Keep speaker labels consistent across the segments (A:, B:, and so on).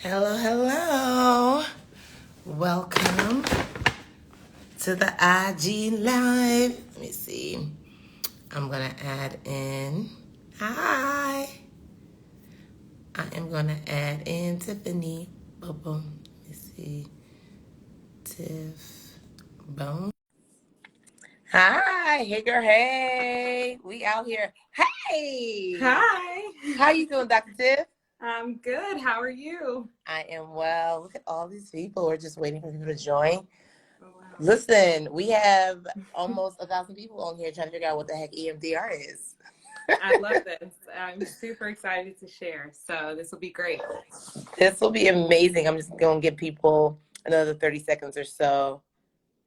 A: Hello, hello. Welcome to the IG Live. Let me see. I'm going to add in. Hi. I am going to add in Tiffany. Boom, boom. Let me see. Tiff. Boom. Hi. Hey, girl. Hey. We out here. Hey.
B: Hi.
A: How you doing, Dr. Tiff?
B: I'm good. How are you?
A: I am well. Look at all these people. We're just waiting for people to join.
B: Oh, wow.
A: Listen, we have almost 1,000 people on here trying to figure out what the heck EMDR is.
B: I love this. I'm super excited to share. So this will be great.
A: This will be amazing. I'm just going to give people another 30 seconds or so.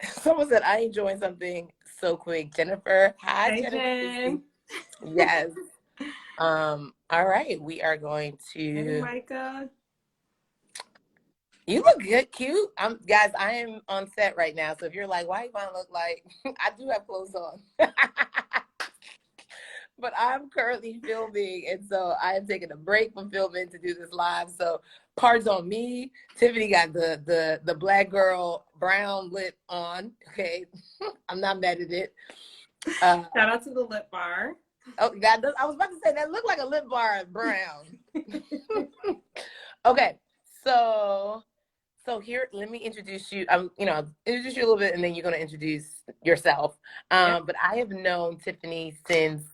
A: Someone said, I enjoyed something so quick. Jennifer. Hi,
B: Hey,
A: Jennifer.
B: Jen.
A: Yes. All right. We are going
B: Hey,
A: to.
B: Micah.
A: You look good, cute. Guys, I am on set right now. So if you're like, why do I look like I do have clothes on? But I'm currently filming, and so I am taking a break from filming to do this live. So cards on me. Tiffany got the black girl brown lip on. Okay, I'm not mad at it.
B: Shout out to the lip bar.
A: Oh, I was about to say that looked like a lip bar brown. Okay, so here, let me introduce you. Introduce you a little bit, and then you're gonna introduce yourself.
B: Yep.
A: But I have known Tiffany since,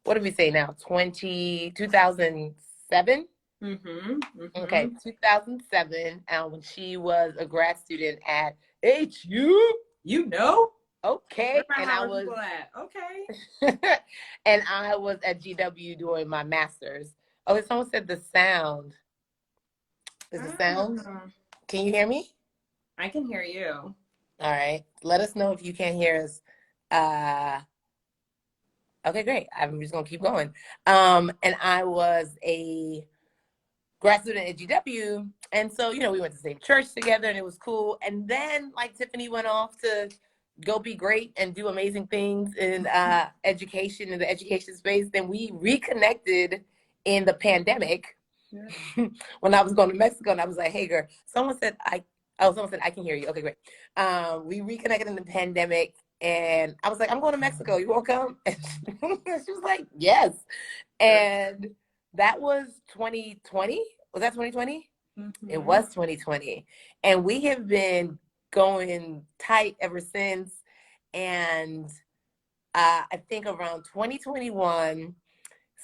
A: what do we say now? 2007? Okay, 2007, when she was a grad student at HU.
B: You know?
A: Okay,
B: Where
A: and
B: my
A: I
B: Howard
A: was,
B: people at? Okay.
A: and I was at GW doing my master's. Oh, someone said the sound. Is the sound? Can you hear me?
B: I can hear you.
A: All right. Let us know if you can't hear us. Okay, great. I'm just gonna keep going. And I was a grad student at GW, and so we went to the same church together, and it was cool. And then like Tiffany went off to go be great and do amazing things in education, in the education space. Then we reconnected in the pandemic. Yeah. When I was going to Mexico, and I was like, "Hey, girl," someone said I can hear you. Okay, great. We reconnected in the pandemic, and I was like, "I'm going to Mexico. You won't come?" And she was like, "Yes." And that was 2020. Was that 2020? Mm-hmm. It was 2020. And we have been going tight ever since. And I think around 2021,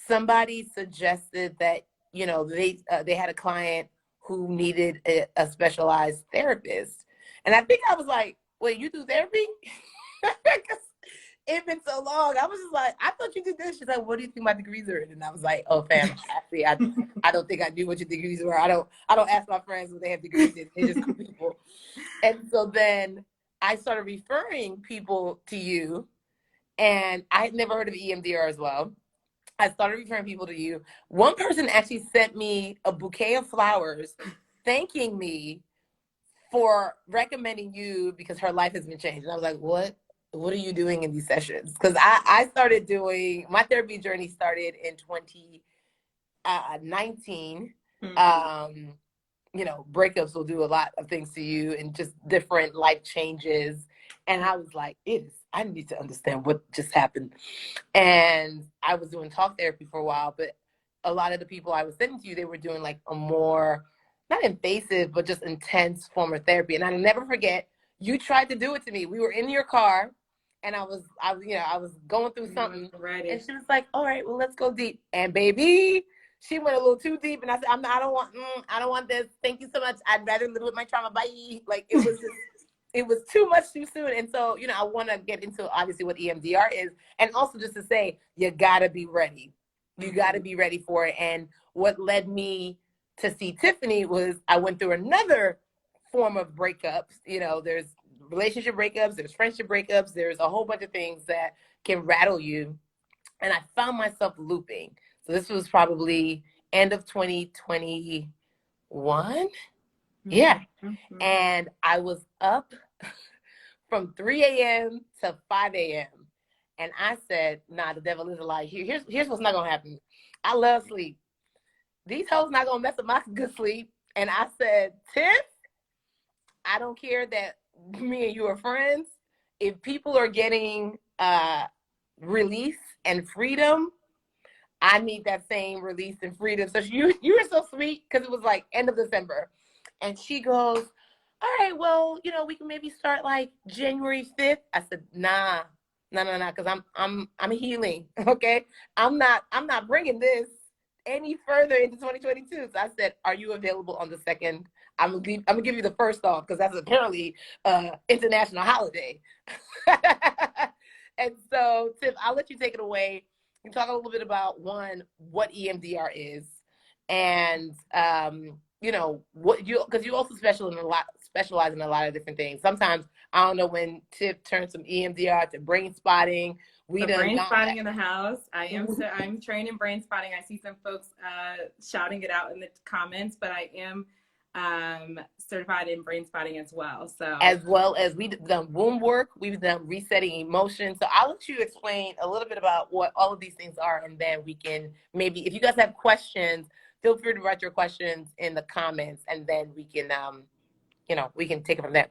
A: somebody suggested that, they had a client who needed a specialized therapist. And I think I was like, wait, you do therapy? It's been so long. I was just like, I thought you did this. She's like, what do you think my degrees are in? And I was like, oh, fam, actually, I don't think I knew what your degrees were. I don't ask my friends what they have degrees in. They're just cool people. And so then I started referring people to you, and I had never heard of EMDR as well. I started referring people to you. One person actually sent me a bouquet of flowers thanking me for recommending you because her life has been changed. And I was like, what are you doing in these sessions? Because I started doing, my therapy journey started in 2019. Breakups will do a lot of things to you and just different life changes. And I was like, I need to understand what just happened. And I was doing talk therapy for a while, but a lot of the people I was sending to you, they were doing like a more, not invasive, but just intense form of therapy. And I'll never forget, you tried to do it to me. We were in your car, and I was going through something, and she was like, "All right, well, let's go deep." And baby, she went a little too deep, and I said, I don't want this. Thank you so much. I'd rather live with my trauma. Bye. Like it was just. It was too much too soon. And so, I want to get into obviously what EMDR is, and also just to say, you got to be ready. You got to be ready for it. And what led me to see Tiffany was I went through another form of breakups. There's relationship breakups, there's friendship breakups, there's a whole bunch of things that can rattle you. And I found myself looping. So this was probably end of 2021. Yeah. Mm-hmm. And I was up from 3 a.m. to 5 a.m. And I said, nah, the devil is a lie. Here's what's not going to happen. I love sleep. These hoes not going to mess up my good sleep. And I said, Tiff, I don't care that me and you are friends. If people are getting release and freedom, I need that same release and freedom. So you were so sweet because it was like end of December. And she goes, all right, well, we can maybe start like January 5th. I said, nah, because I'm healing. Okay. I'm not bringing this any further into 2022. So I said, are you available on the 2nd? I'm gonna give you the first off because that's apparently international holiday. And so, Tiff, I'll let you take it away. You talk a little bit about what EMDR is, and because you also specialize in a lot of different things. Sometimes I don't know when Tiff turns from EMDR to brain spotting.
B: Brain spotting in the house. I'm trained in brain spotting. I see some folks shouting it out in the comments, but I am certified in brain spotting as well. So
A: as well as we've done womb work, we've done resetting emotions. So I'll let you explain a little bit about what all of these things are, and then we can maybe, if you guys have questions, feel free to write your questions in the comments, and then we can we can take it from there.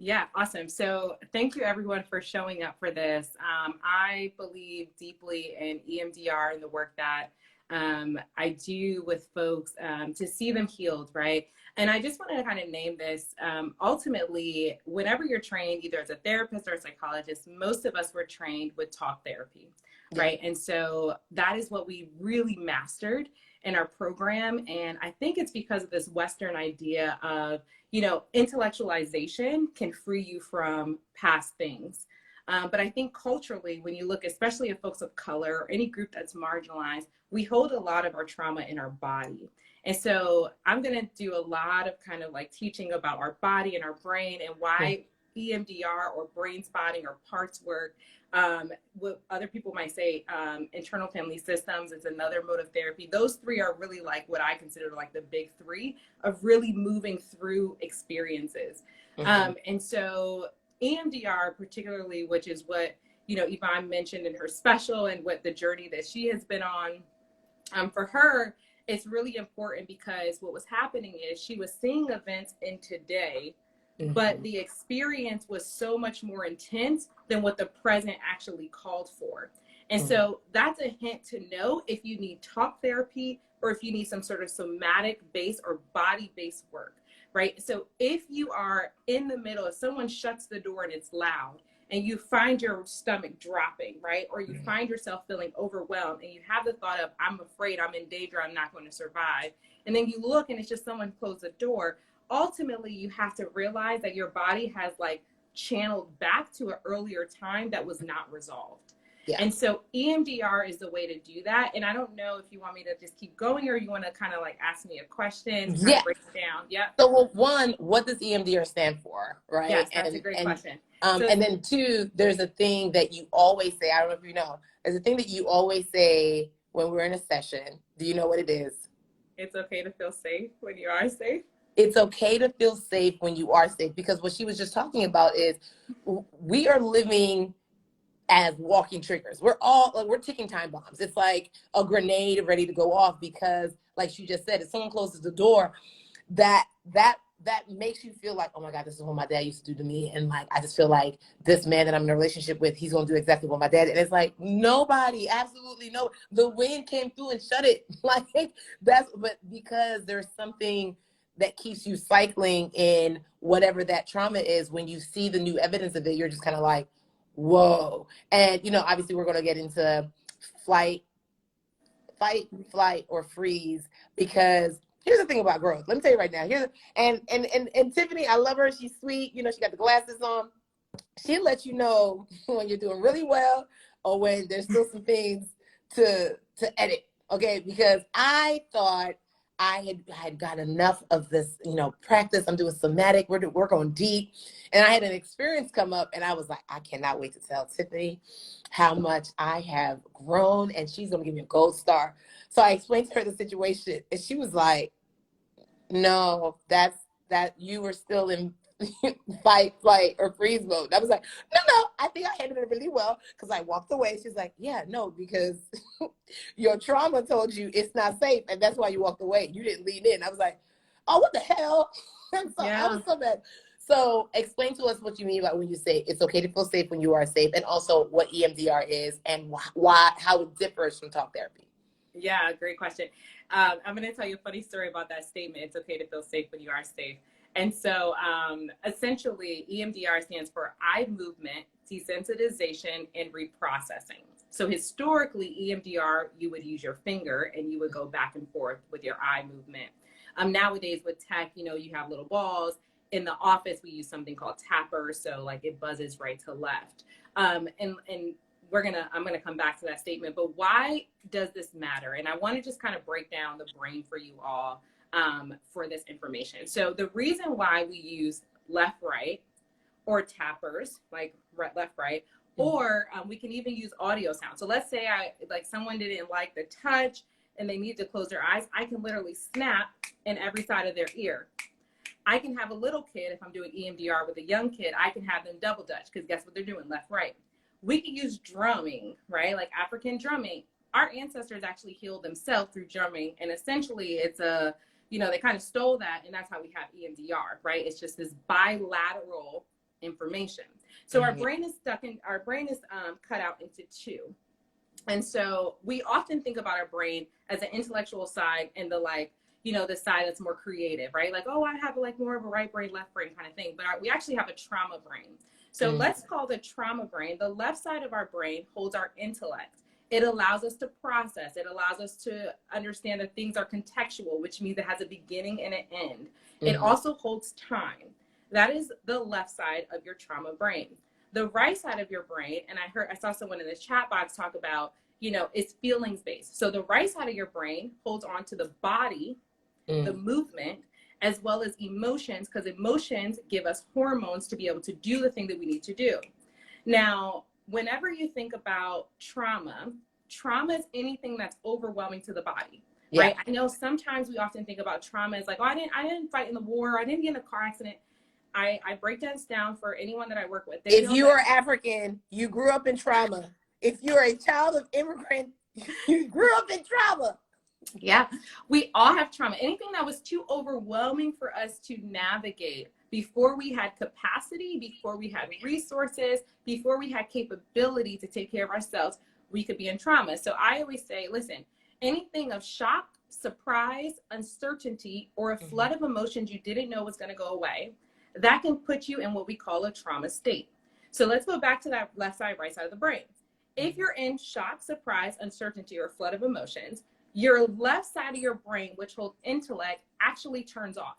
B: Yeah, awesome. So thank you everyone for showing up for this. I believe deeply in EMDR and the work that I do with folks to see them healed, right? And I just wanted to kind of name this. Ultimately, whenever you're trained, either as a therapist or a psychologist, most of us were trained with talk therapy, right? And so that is what we really mastered in our program. And I think it's because of this Western idea of, intellectualization can free you from past things. But I think culturally, when you look, especially at folks of color or any group that's marginalized, we hold a lot of our trauma in our body. And so I'm going to do a lot of kind of like teaching about our body and our brain and why EMDR or brain spotting or parts work. What other people might say, internal family systems is another mode of therapy. Those three are really like what I consider like the big three of really moving through experiences. And so EMDR particularly, which is what, Yvonne mentioned in her special and what the journey that she has been on, for her, it's really important because what was happening is she was seeing events in today, but the experience was so much more intense than what the present actually called for. And so that's a hint to know if you need talk therapy or if you need some sort of somatic based or body based work, right? So if you are in the middle, if someone shuts the door and it's loud and you find your stomach dropping, right? Or you find yourself feeling overwhelmed and you have the thought of, I'm afraid, I'm in danger, I'm not going to survive. And then you look and it's just someone closed the door. Ultimately, you have to realize that your body has like channeled back to an earlier time that was not resolved. Yeah. And so EMDR is the way to do that. And I don't know if you want me to just keep going or you want to kind of like ask me a question, kind of break it down. Yeah.
A: So well, one, what does EMDR stand for, right?
B: Yes, that's a great question.
A: And then two, there's a thing that you always say, I don't know if you know, there's a thing that you always say when we're in a session. Do you know what it is?
B: It's okay to feel safe when you are safe.
A: It's okay to feel safe when you are safe, because what she was just talking about is we are living as walking triggers. We're ticking time bombs. It's like a grenade ready to go off because, like she just said, if someone closes the door, that makes you feel like, oh my God, this is what my dad used to do to me. And like, I just feel like this man that I'm in a relationship with, he's going to do exactly what my dad did. And it's like, nobody, absolutely no. The wind came through and shut it. Like but because there's something that keeps you cycling in whatever that trauma is, when you see the new evidence of it, you're just kind of like, whoa. And, obviously we're going to get into fight, flight, or freeze, because here's the thing about growth. Let me tell you right now. And Tiffany, I love her. She's sweet. She got the glasses on. She'll let you know when you're doing really well or when there's still some things to edit. Okay, because I thought I had got enough of this, practice. I'm doing somatic. We're going deep. And I had an experience come up and I was like, I cannot wait to tell Tiffany how much I have grown, and she's going to give me a gold star. So I explained to her the situation and she was like, no, that you were still in fight, flight, or freeze mode. I was like, no, I think I handled it really well, because I walked away. She's like, yeah, no, because your trauma told you it's not safe, and that's why you walked away. You didn't lean in. I was like, oh, what the hell? And so I
B: Yeah.
A: was so mad. So explain to us what you mean by when you say it's okay to feel safe when you are safe, and also what EMDR is and why how it differs from talk therapy.
B: Yeah, great question. I'm going to tell you a funny story about that statement. It's okay to feel safe when you are safe. And so essentially, EMDR stands for eye movement, desensitization, and reprocessing. So historically, EMDR, you would use your finger and you would go back and forth with your eye movement. Nowadays with tech, you know, you have little balls. In the office, we use something called tappers. So like it buzzes right to left. And I'm gonna come back to that statement, but why does this matter? And I want to just kind of break down the brain for you all for this information. So the reason why we use left, right, or tappers, like left, right, or we can even use audio sound. So let's say someone didn't like the touch and they need to close their eyes. I can literally snap in every side of their ear. I can have a little kid, if I'm doing EMDR with a young kid, I can have them double dutch because guess what they're doing? Left, right. We can use drumming, right? Like African drumming. Our ancestors actually healed themselves through drumming. And essentially it's they kind of stole that. And that's how we have EMDR, right? It's just this bilateral information. So our brain is cut out into two. And so we often think about our brain as an intellectual side and the side that's more creative, right? Like, oh, I have like more of a right brain, left brain kind of thing. But we actually have a trauma brain. So let's call the trauma brain. The left side of our brain holds our intellect. It allows us to process. It allows us to understand that things are contextual, which means it has a beginning and an end. It also holds time. That is the left side of your trauma brain. The right side of your brain, and I saw someone in the chat box talk about, it's feelings based. So the right side of your brain holds on to the body, the movement, as well as emotions, because emotions give us hormones to be able to do the thing that we need to do. Now, whenever you think about trauma is anything that's overwhelming to the body, right? I know sometimes we often think about trauma as like, oh, I didn't fight in the war, I didn't get in a car accident. I break this down for anyone that I work with.
A: If you are African, you grew up in trauma. If you're a child of immigrant, you grew up in trauma.
B: Yeah, we all have trauma. Anything that was too overwhelming for us to navigate before we had capacity, before we had resources, before we had capability to take care of ourselves, we could be in trauma. So I always say, listen, anything of shock, surprise, uncertainty, or a flood of emotions you didn't know was going to go away, that can put you in what we call a trauma state. So let's go back to that left side, right side of the brain. If you're in shock, surprise, uncertainty, or flood of emotions, your left side of your brain, which holds intellect, actually turns off.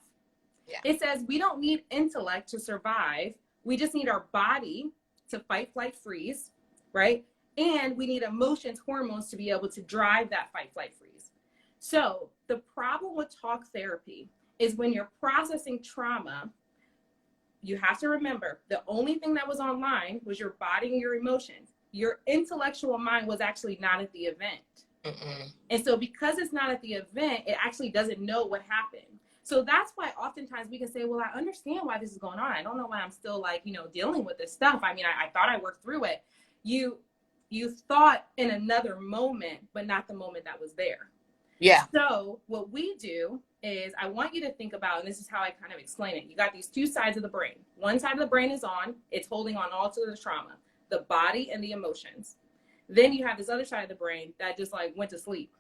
B: It says we don't need intellect to survive. We just need our body to fight, flight, freeze, right? And we need emotions, hormones to be able to drive that fight, flight, freeze. So the problem with talk therapy is when you're processing trauma, you have to remember the only thing that was online was your body and your emotions. Your intellectual mind was actually not at the event. And so because it's not at the event, it actually doesn't know what happened. So that's why oftentimes we can say, well, I understand why this is going on. I don't know why I'm still dealing with this stuff. I mean, I thought I worked through it. You thought in another moment, but not the moment that was there. Yeah. So what we do is I want you to think about, and this is how I kind of explain it. You got these two sides of the brain. One side of the brain is on. It's holding on all to the trauma, the body and the emotions. Then you have this other side of the brain that just went to sleep.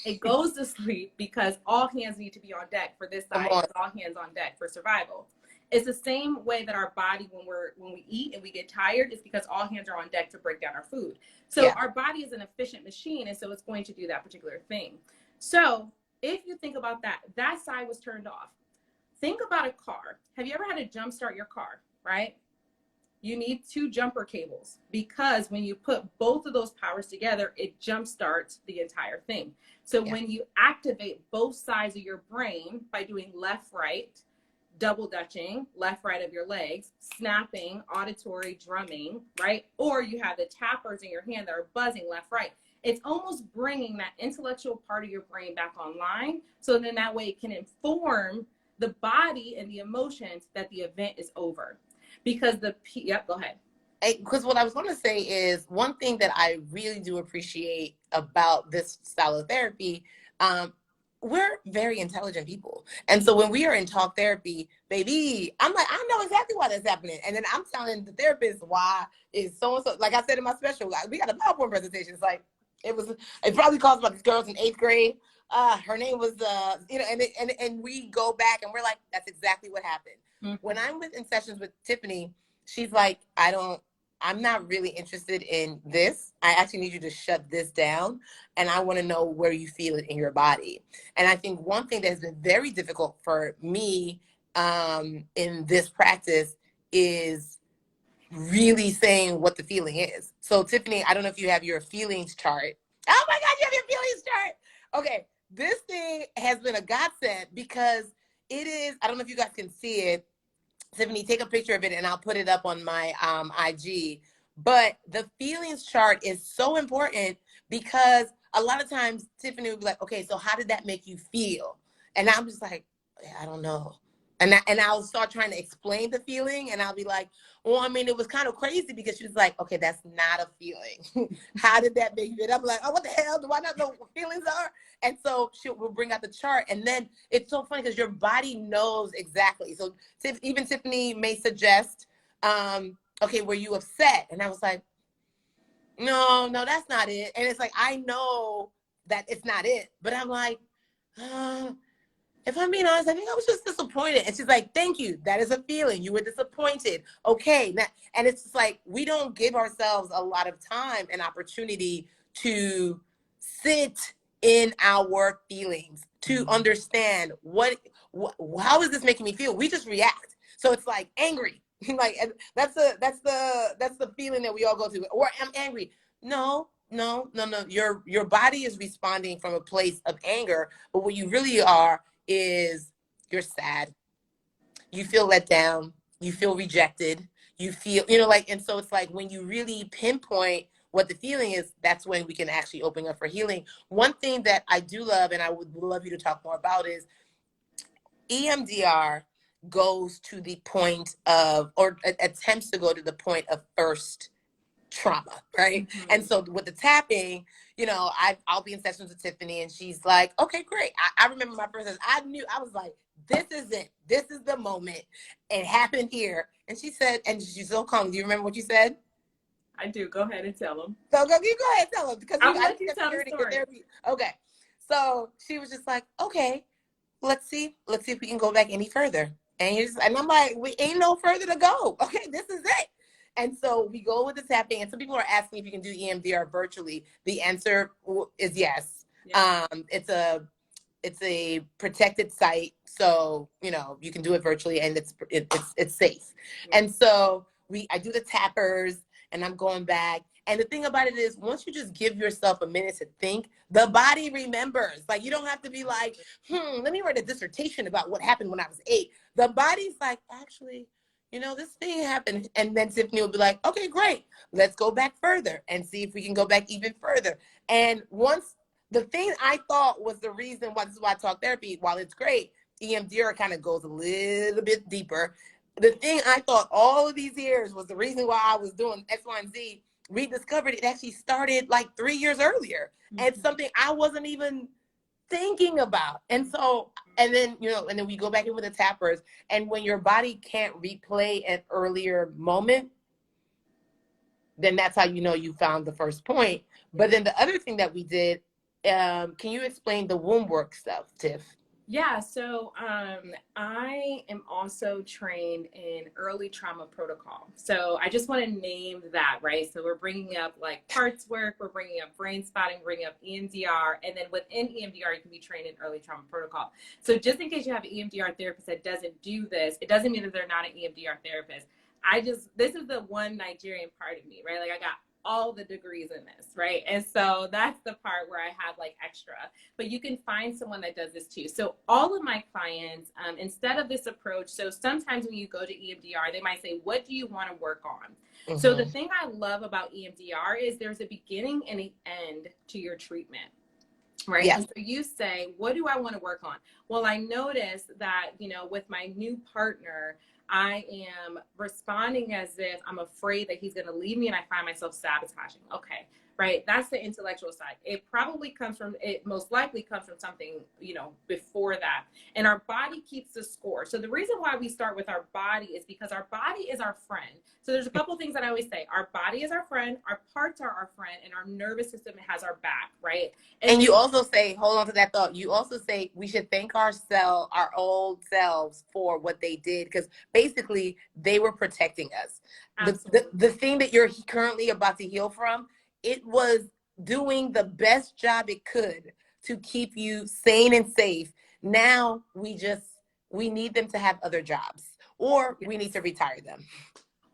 B: It goes to sleep because all hands need to be on deck for this side, all hands on deck for survival. It's the same way that our body, when we eat and we get tired, is because all hands are on deck to break down our food. So our body is an efficient machine, and so it's going to do that particular thing. So if you think about that side was turned off. Think about a car. Have you ever had to jump start your car, right? You need two jumper cables because when you put both of those powers together, it jump starts the entire thing. So when you activate both sides of your brain by doing left, right, double dutching, left, right of your legs, snapping, auditory, drumming, right? Or you have the tappers in your hand that are buzzing left, right. It's almost bringing that intellectual part of your brain back online. So then that way it can inform the body and the emotions that the event is over. Because go ahead.
A: Because what I was going to say is one thing that I really do appreciate about this style of therapy, we're very intelligent people. And so when we are in talk therapy, baby, I'm like, I know exactly why that's happening. And then I'm telling the therapist why is so-and-so, like I said in my special, like, we got a PowerPoint presentation. It's like, it probably calls about these girls in 8th grade. Her name was, and we go back and we're like, that's exactly what happened. Mm-hmm. When I'm in sessions with Tiffany, she's like, I'm not really interested in this. I actually need you to shut this down. And I want to know where you feel it in your body. And I think one thing that has been very difficult for me in this practice is really saying what the feeling is. So Tiffany, I don't know if you have your feelings chart. Oh my God, you have your feelings chart. Okay, this thing has been a godsend because it is, I don't know if you guys can see it. Tiffany, take a picture of it and I'll put it up on my IG. But the feelings chart is so important because a lot of times Tiffany would be like, okay, so how did that make you feel? And I'm just like, I don't know. And I'll start trying to explain the feeling and I'll be like, well, I mean, it was kind of crazy because she was like, okay, that's not a feeling. How did that make you feel? And I'm like, oh, what the hell? Do I not know what feelings are? And so we'll bring out the chart. And then it's so funny because your body knows exactly. So even Tiffany may suggest, okay, were you upset? And I was like, no, that's not it. And it's like, I know that it's not it. But I'm like, if I'm being honest, I think I was just disappointed. And she's like, thank you. That is a feeling. You were disappointed. Okay. And it's just like, we don't give ourselves a lot of time and opportunity to sit in our feelings, to understand how is this making me feel? We just react. So it's like angry. Like that's the feeling that we all go through. Or I'm angry. No. Your body is responding from a place of anger, but what you really are is you're sad, you feel let down, you feel rejected, you feel, and so it's like when you really pinpoint what the feeling is, that's when we can actually open up for healing. One thing that I do love, and I would love you to talk more about, is EMDR goes to the point of, or attempts to go to the point of first trauma, right? Mm-hmm. And so with the tapping, I'll be in sessions with Tiffany and she's like, okay, great. I remember my first session. I was like, this is it. This is the moment. It happened here. And she said, and she's so calm. Do you remember what you said?
B: I do. Go ahead and tell them.
A: So you go ahead and tell them because
B: I'll let you tell the story.
A: Okay. So she was just like, okay, let's see if we can go back any further. And I'm like, we ain't no further to go. Okay, this is it. And so we go with the tapping, and some people are asking if you can do EMDR virtually. The answer is yes. Yeah. It's a protected site, so you can do it virtually, and it's safe. Yeah. And so I do the tappers, and I'm going back. And the thing about it is, once you just give yourself a minute to think, the body remembers. Like, you don't have to be like, let me write a dissertation about what happened when I was 8. The body's like, actually, this thing happened. And then Tiffany will be like, okay, great. Let's go back further and see if we can go back even further. And once the thing I thought was the reason why, this is why talk therapy, while it's great, EMDR kind of goes a little bit deeper. The thing I thought all of these years was the reason why I was doing X, Y, and Z, rediscovered it actually started like 3 years earlier. Mm-hmm. And something I wasn't even thinking about. And so, and then we go back in with the tappers. And when your body can't replay an earlier moment, then that's how you found the first point. But then the other thing that we did, can you explain the womb work stuff, Tiff?
B: Yeah, so I am also trained in early trauma protocol. So I just want to name that, right? So we're bringing up like parts work, we're bringing up brain spotting, bringing up EMDR, and then within EMDR, you can be trained in early trauma protocol. So just in case you have an EMDR therapist that doesn't do this, it doesn't mean that they're not an EMDR therapist. This is the one Nigerian part of me, right? Like I got all the degrees in this, right? And so that's the part where I have like extra, but you can find someone that does this too. So all of my clients, instead of this approach, so sometimes when you go to EMDR, they might say, what do you want to work on? Mm-hmm. So the thing I love about EMDR is there's a beginning and an end to your treatment. Right. Yes. And so you say, what do I want to work on? Well, I noticed that, with my new partner, I am responding as if I'm afraid that he's going to leave me and I find myself sabotaging. Okay, right? That's the intellectual side. It most likely comes from something, before that. And our body keeps the score. So the reason why we start with our body is because our body is our friend. So there's a couple of things that I always say. Our body is our friend, our parts are our friend, and our nervous system has our back, right?
A: And you also say, hold on to that thought, you also say we should thank our old selves for what they did, because basically they were protecting us. The thing that you're currently about to heal from, it was doing the best job it could to keep you sane and safe. Now we need them to have other jobs, or we need to retire them.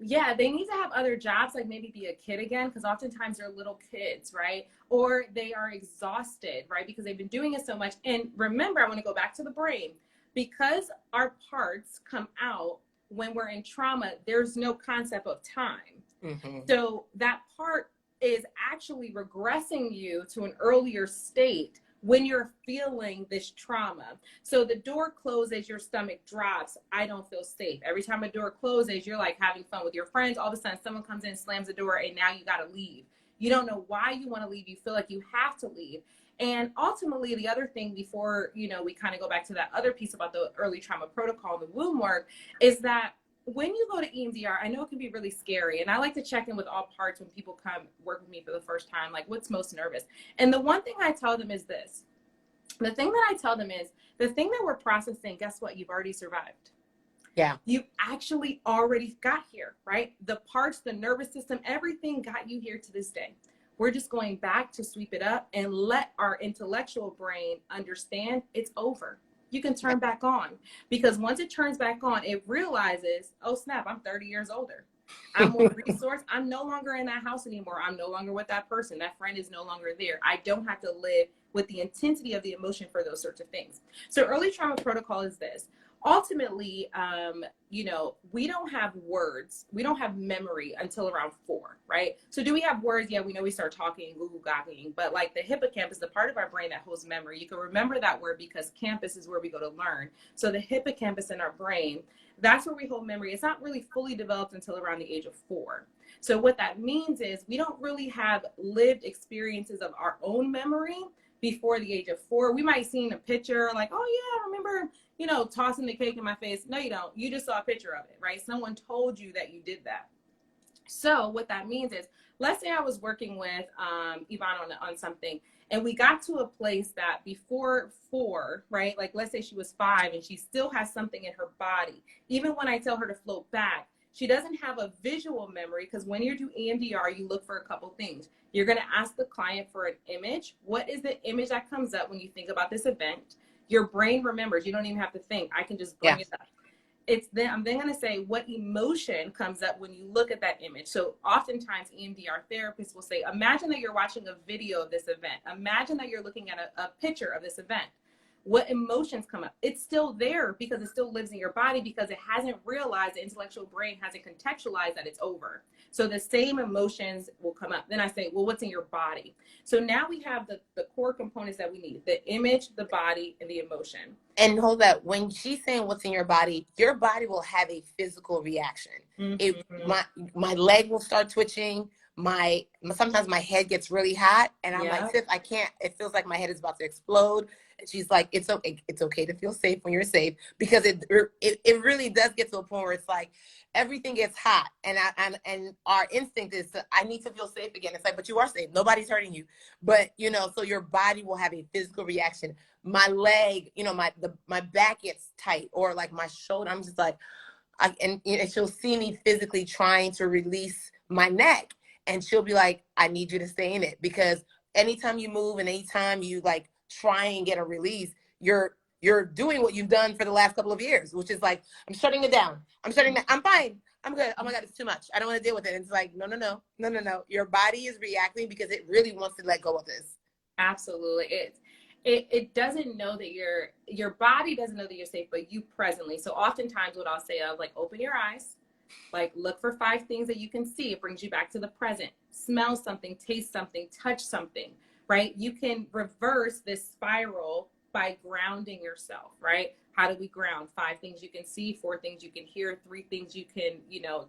B: Yeah, they need to have other jobs, like maybe be a kid again, because oftentimes they're little kids, right? Or they are exhausted, right? Because they've been doing it so much. And remember, I want to go back to the brain. Because our parts come out when we're in trauma, there's no concept of time. Mm-hmm. So that part is actually regressing you to an earlier state when you're feeling this trauma. So the door closes, your stomach drops. I don't feel safe. Every time a door closes, you're like having fun with your friends. All of a sudden, someone comes in, slams the door, and now you got to leave. You don't know why you want to leave. You feel like you have to leave. And ultimately, the other thing before, we kind of go back to that other piece about the early trauma protocol, the womb work, is that when you go to EMDR, I know it can be really scary. And I like to check in with all parts when people come work with me for the first time, like what's most nervous. And the one thing I tell them is this. The thing that I tell them is the thing that we're processing, guess what? You've already survived.
A: Yeah.
B: You actually already got here, right? The parts, the nervous system, everything got you here to this day. We're just going back to sweep it up and let our intellectual brain understand it's over. You can turn back on, because once it turns back on, it realizes, oh snap, I'm 30 years older. I'm more resourced. I'm no longer in that house anymore. I'm no longer with that person. That friend is no longer there. I don't have to live with the intensity of the emotion for those sorts of things. So early trauma protocol is this. Ultimately, we don't have words. We don't have memory until around 4, right? So do we have words? Yeah, we know we start talking, goo gagging, but like the hippocampus, the part of our brain that holds memory, you can remember that word because campus is where we go to learn. So the hippocampus in our brain, that's where we hold memory. It's not really fully developed until around the age of 4. So what that means is we don't really have lived experiences of our own memory before the age of 4. We might see a picture like, oh yeah, I remember, tossing the cake in my face. No, you don't. You just saw a picture of it, right? Someone told you that you did that. So what that means is, let's say I was working with Yvonne on something, and we got to a place that before 4, right? Like let's say she was 5 and she still has something in her body. Even when I tell her to float back, she doesn't have a visual memory, because when you do EMDR, you look for a couple things. You're going to ask the client for an image. What is the image that comes up when you think about this event? Your brain remembers. You don't even have to think. I can just bring it up. I'm then going to say what emotion comes up when you look at that image. So oftentimes EMDR therapists will say, imagine that you're watching a video of this event. Imagine that you're looking at a picture of this event. What emotions come up? It's still there because it still lives in your body, because it hasn't realized, the intellectual brain hasn't contextualized that it's over. So the same emotions will come up. Then I say, well, what's in your body? So now we have the core components that we need: the image, the body, and the emotion.
A: And hold up, when she's saying what's in your body will have a physical reaction. Mm-hmm. My leg will start twitching. Sometimes my head gets really hot, and I'm like, Tiff, I can't. It feels like my head is about to explode. And she's like, it's okay to feel safe when you're safe, because it really does get to a point where it's like everything gets hot, and our instinct is I need to feel safe again. It's like, but you are safe. Nobody's hurting you. But so your body will have a physical reaction. My leg, my back gets tight, or like my shoulder. I'm just like, and she'll see me physically trying to release my neck, and she'll be like, I need you to stay in it, because anytime you move and anytime you like try and get a release, you're doing what you've done for the last couple of years, which is like, I'm shutting it down. I'm fine. I'm good. Oh my God, it's too much. I don't want to deal with it. And it's like, no. Your body is reacting because it really wants to let go of this.
B: Absolutely. It doesn't know that your body doesn't know that you're safe, but you presently. So oftentimes what I'll say, I'll like, open your eyes, like look for 5 things that you can see. It brings you back to the present. Smell something, taste something, touch something, right? You can reverse this spiral by grounding yourself, right? How do we ground? 5 things you can see, 4 things you can hear, 3 things you can,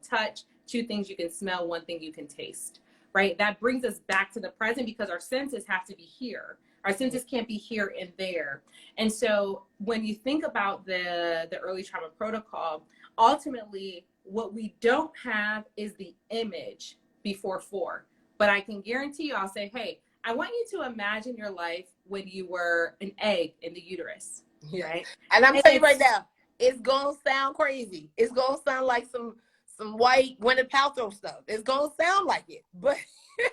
B: touch, 2 things you can smell, 1 thing you can taste, right? That brings us back to the present because our senses have to be here. Our senses can't be here and there. And so when you think about the early trauma protocol, ultimately what we don't have is the image before 4. But I can guarantee you, I'll say, hey, I want you to imagine your life when you were an egg in the uterus, right?
A: And I'm
B: And
A: telling you right now, it's gonna sound crazy. It's gonna sound like some white Gwyneth Paltrow stuff. It's gonna sound like it, but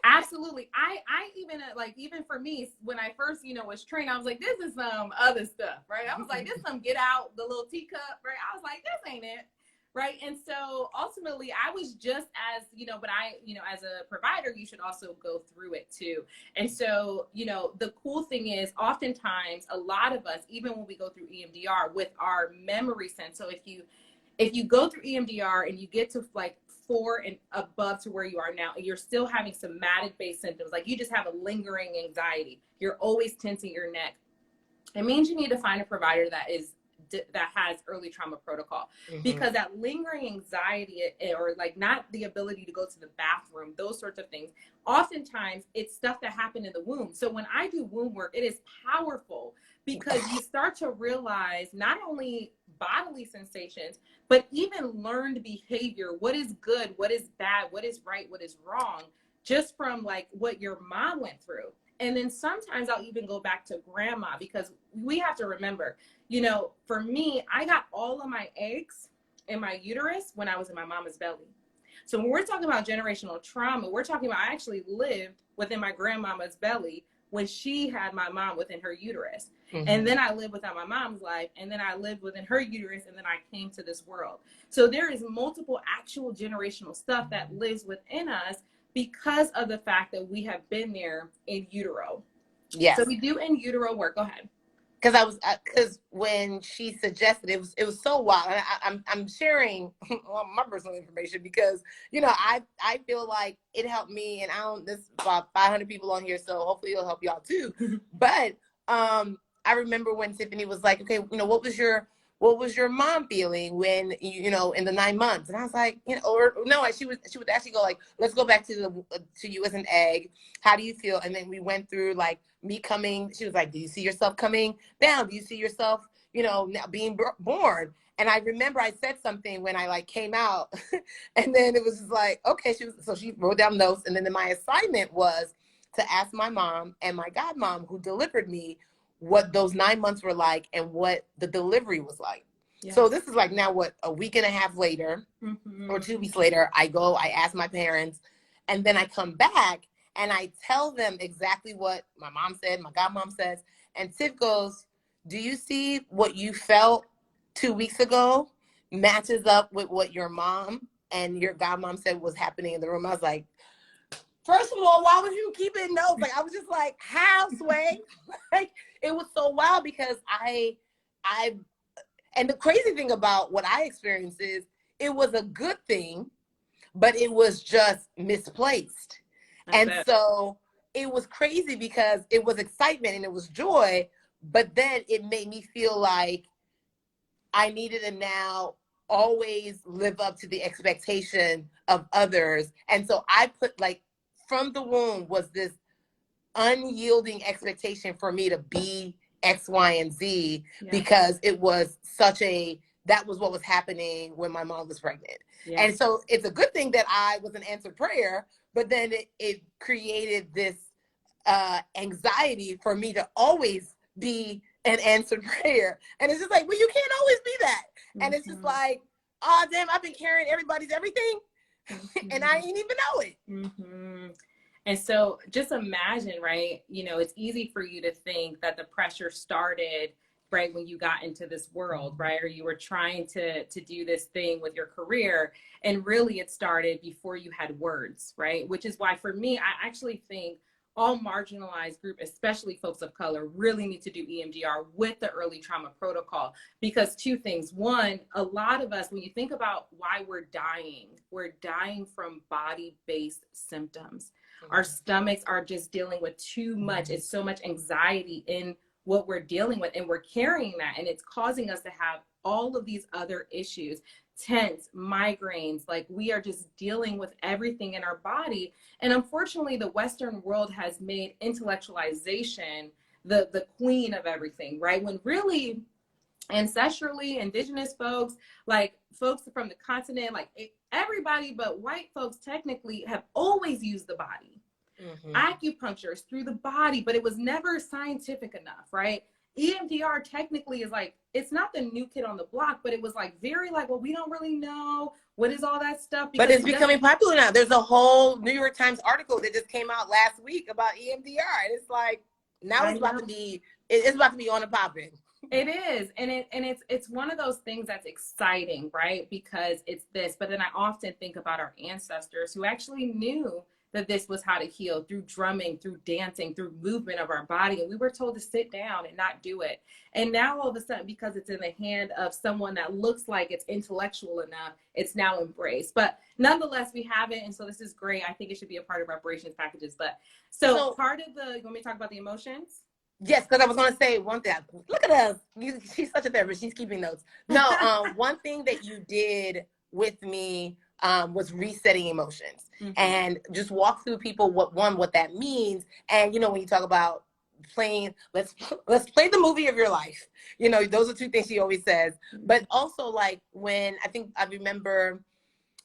B: absolutely. I even like, even for me, when I first, was trained, I was like, this is some other stuff, right? I was like, this is some get out the little teacup, right? I was like, this ain't it. Right. And so ultimately I was just as, but I, as a provider, you should also go through it too. And so, the cool thing is oftentimes a lot of us, even when we go through EMDR with our memory sense. So if you go through EMDR and you get to like 4 and above to where you are now, and you're still having somatic based symptoms, like you just have a lingering anxiety, you're always tensing your neck, it means you need to find a provider that has early trauma protocol, because that lingering anxiety, or like not the ability to go to the bathroom, those sorts of things, oftentimes it's stuff that happened in the womb. So when I do womb work, it is powerful because you start to realize not only bodily sensations, but even learned behavior. What is good? What is bad? What is right? What is wrong? Just from like what your mom went through. And then sometimes I'll even go back to grandma, because we have to remember, for me, I got all of my eggs in my uterus when I was in my mama's belly. So when we're talking about generational trauma, we're talking about I actually lived within my grandmama's belly when she had my mom within her uterus. And then I lived within my mom's life, and then I lived within her uterus, and then I came to this world. So there is multiple actual generational stuff that lives within us because of the fact that we have been there in utero.
A: yes.
B: So we do in utero work. Go ahead.
A: Because when she suggested it was so wild. And I'm sharing my personal information because I feel like it helped me, and there's about 500 people on here, so hopefully it'll help y'all too. But I remember when Tiffany was like, okay, what was your mom feeling when in the 9 months? And I was like, or no, she would actually go like, let's go back to you as an egg. How do you feel? And then we went through like me coming. She was like, do you see yourself coming down? Do you see yourself, now being born? And I remember I said something when I like came out, and then it was just like, okay, she wrote down notes, and then my assignment was to ask my mom and my godmom who delivered me what those 9 months were like and what the delivery was like. Yes. So this is like now a week and a half later, or 2 weeks later, I ask my parents, and then I come back and I tell them exactly what my mom said, my godmom says, and Tiff goes, do you see what you felt 2 weeks ago matches up with what your mom and your godmom said was happening in the room? I was like, first of all, why was you keeping notes? Like, I was just like, how, Sway? Like, it was so wild because and the crazy thing about what I experienced is it was a good thing, but it was just misplaced. So it was crazy because it was excitement and it was joy, but then it made me feel like I needed to now always live up to the expectation of others. And so I put like, from the womb was this unyielding expectation for me to be X, Y, and Z, because it was that was what was happening when my mom was pregnant. Yeah. And so it's a good thing that I was an answered prayer, but then it created this anxiety for me to always be an answered prayer. And it's just like, well, you can't always be that. And it's just like, oh, damn, I've been carrying everybody's everything. And I ain't even know it.
B: And so just imagine, right, it's easy for you to think that the pressure started right when you got into this world, right, or you were trying to do this thing with your career, and really it started before you had words, right? Which is why for me, I actually think all marginalized group, especially folks of color, really need to do EMDR with the early trauma protocol, because 2 things. One, a lot of us, when you think about why we're dying from body-based symptoms. Our stomachs are just dealing with too much. It's so much anxiety in what we're dealing with, and we're carrying that, and it's causing us to have all of these other issues, tense, migraines. Like, we are just dealing with everything in our body. And unfortunately, the Western world has made intellectualization the queen of everything, right? When really, ancestrally, indigenous folks, like folks from the continent, like everybody but white folks technically have always used the body. Acupuncture is through the body, but it was never scientific enough, right? EMDR technically is like, it's not the new kid on the block, but it was like very like, well, we don't really know what is all that stuff.
A: But it's becoming popular now. There's a whole New York Times article that just came out last week about EMDR, and it's like, now it's about to be, it's about to be on and popping.
B: It is, and it's one of those things that's exciting, right? Because it's this. But then I often think about our ancestors who actually knew that this was how to heal, through drumming, through dancing, through movement of our body. And we were told to sit down and not do it. And now all of a sudden, because it's in the hand of someone that looks like it's intellectual enough, it's now embraced. But nonetheless, we have it. And so this is great. I think it should be a part of reparations packages. But so part of the, you want me to talk about the emotions?
A: Yes, because I was going to say one thing. Look at us. She's such a therapist. She's keeping notes. No, one thing that you did with me was resetting emotions, and just walk through people what that means. And, you know, when you talk about playing, let's play the movie of your life. You know, those are two things she always says. But also, like, when I remember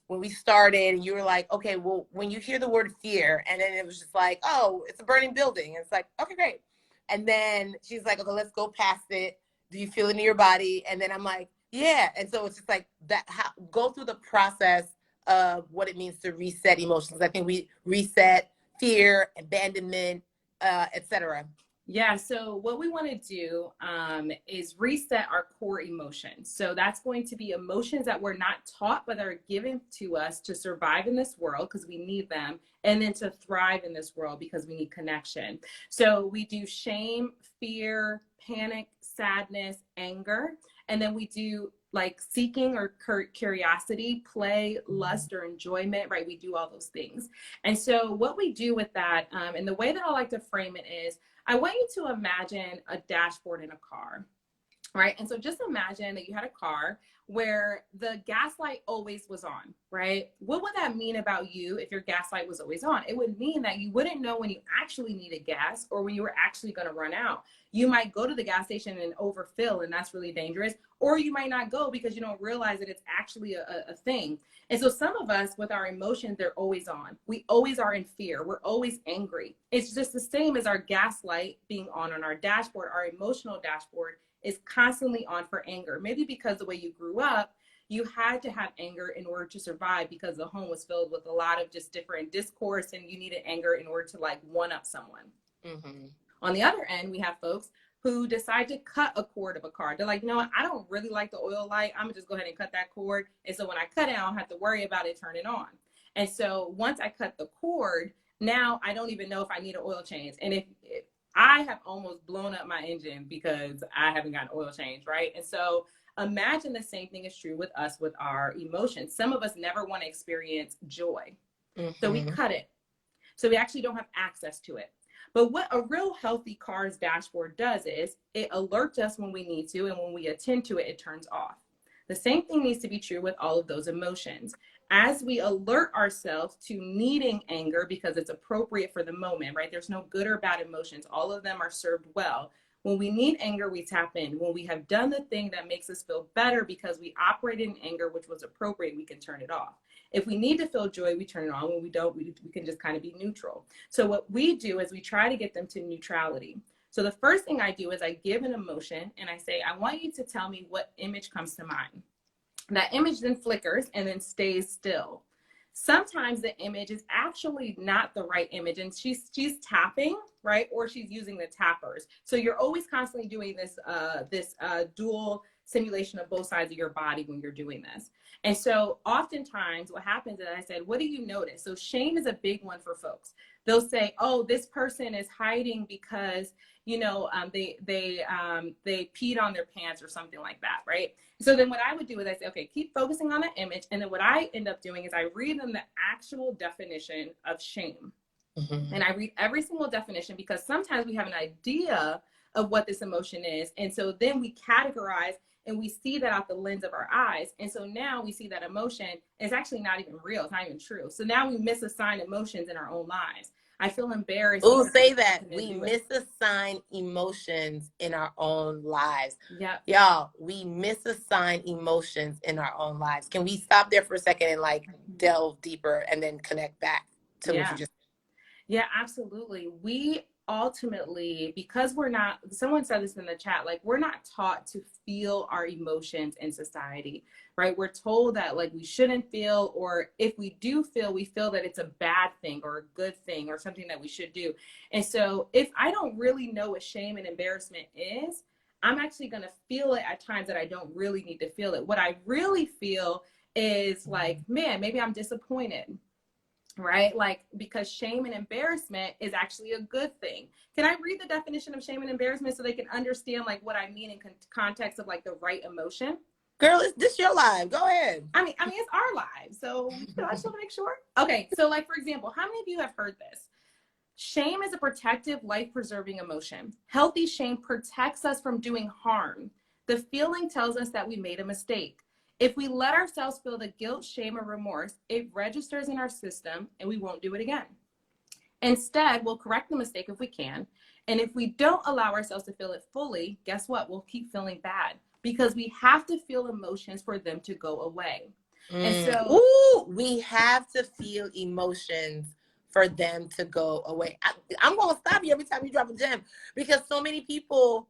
A: when we started and you were like, okay, well, when you hear the word fear, and then it was just like, oh, it's a burning building. And it's like, okay, great. And then she's like, okay, let's go past it. Do you feel it in your body? And then I'm like, yeah. And so it's just like that, go through the process of what it means to reset emotions. I think we reset fear, abandonment, etc.
B: Yeah, so what we want to do is reset our core emotions. So that's going to be emotions that we're not taught, but are given to us to survive in this world because we need them, and then to thrive in this world because we need connection. So we do shame, fear, panic, sadness, anger, and then we do like seeking or curiosity, play, lust, or enjoyment, right? We do all those things. And so what we do with that, and the way that I like to frame it is, I want you to imagine a dashboard in a car, right? And so just imagine that you had a car where the gas light always was on, right? What would that mean about you if your gas light was always on? It would mean that you wouldn't know when you actually needed gas or when you were actually going to run out. You might go to the gas station and overfill, and that's really dangerous. Or you might not go because you don't realize that it's actually a thing. And so some of us, with our emotions, they're always on. We always are in fear. We're always angry. It's just the same as our gas light being on our dashboard. Our emotional dashboard is constantly on for anger. Maybe because the way you grew up, you had to have anger in order to survive because the home was filled with a lot of just different discourse, and you needed anger in order to like one up someone. On the other end, we have folks who decide to cut a cord of a car. They're like, you know what? I don't really like the oil light. I'm gonna just go ahead and cut that cord. And so when I cut it, I don't have to worry about it turning on. And so once I cut the cord, now I don't even know if I need an oil change. And if I have almost blown up my engine because I haven't gotten oil change, right? And so imagine the same thing is true with us with our emotions. Some of us never want to experience joy. So we cut it. So we actually don't have access to it. But what a real healthy car's dashboard does is it alerts us when we need to, and when we attend to it, it turns off. The same thing needs to be true with all of those emotions. As we alert ourselves to needing anger because it's appropriate for the moment, right? There's no good or bad emotions. All of them are served well. When we need anger, we tap in. When we have done the thing that makes us feel better because we operated in anger, which was appropriate, we can turn it off. If we need to feel joy, we turn it on. When we don't, we can just kind of be neutral. So what we do is we try to get them to neutrality. So the first thing I do is I give an emotion and I say, I want you to tell me what image comes to mind. That image then flickers and then stays still. Sometimes the image is actually not the right image, and she's tapping, right? Or she's using the tappers. So you're always constantly doing this dual simulation of both sides of your body when you're doing this. And so oftentimes what happens is I said, what do you notice? So shame is a big one for folks. They'll say, oh, this person is hiding because, you know, they peed on their pants or something like that, right? So then what I would do is I say, okay, keep focusing on that image. And then what I end up doing is I read them the actual definition of shame. And I read every single definition because sometimes we have an idea of what this emotion is. And so then we categorize and we see that out the lens of our eyes. And so now we see that emotion is actually not even real. It's not even true. So now we misassign emotions in our own lives. I feel embarrassed.
A: Oh, say that. We misassign emotions in our own lives.
B: Yeah.
A: Y'all, we misassign emotions in our own lives. Can we stop there for a second and like delve deeper and then connect back to what you just said?
B: Yeah, absolutely. We ultimately, because we're not, someone said this in the chat, like we're not taught to feel our emotions in society, right? We're told that like we shouldn't feel, or if we do feel, we feel that it's a bad thing or a good thing or something that we should do. And so if I don't really know what shame and embarrassment is, I'm actually going to feel it at times that I don't really need to feel it. What I really feel is like, man, maybe I'm disappointed. Right? Like, because shame and embarrassment is actually a good thing. Can I read the definition of shame and embarrassment so they can understand like what I mean in context of like the right emotion?
A: Girl, this your live. Go ahead.
B: I mean, it's our lives. So I just want to make sure. Okay. So like, for example, how many of you have heard this? Shame is a protective, life-preserving emotion. Healthy shame protects us from doing harm. The feeling tells us that we made a mistake. If we let ourselves feel the guilt, shame, or remorse, it registers in our system and we won't do it again. Instead, we'll correct the mistake if we can. And if we don't allow ourselves to feel it fully, guess what? We'll keep feeling bad because we have to feel emotions for them to go away. And so
A: we have to feel emotions for them to go away. I'm going to stop you every time you drop a gem because so many people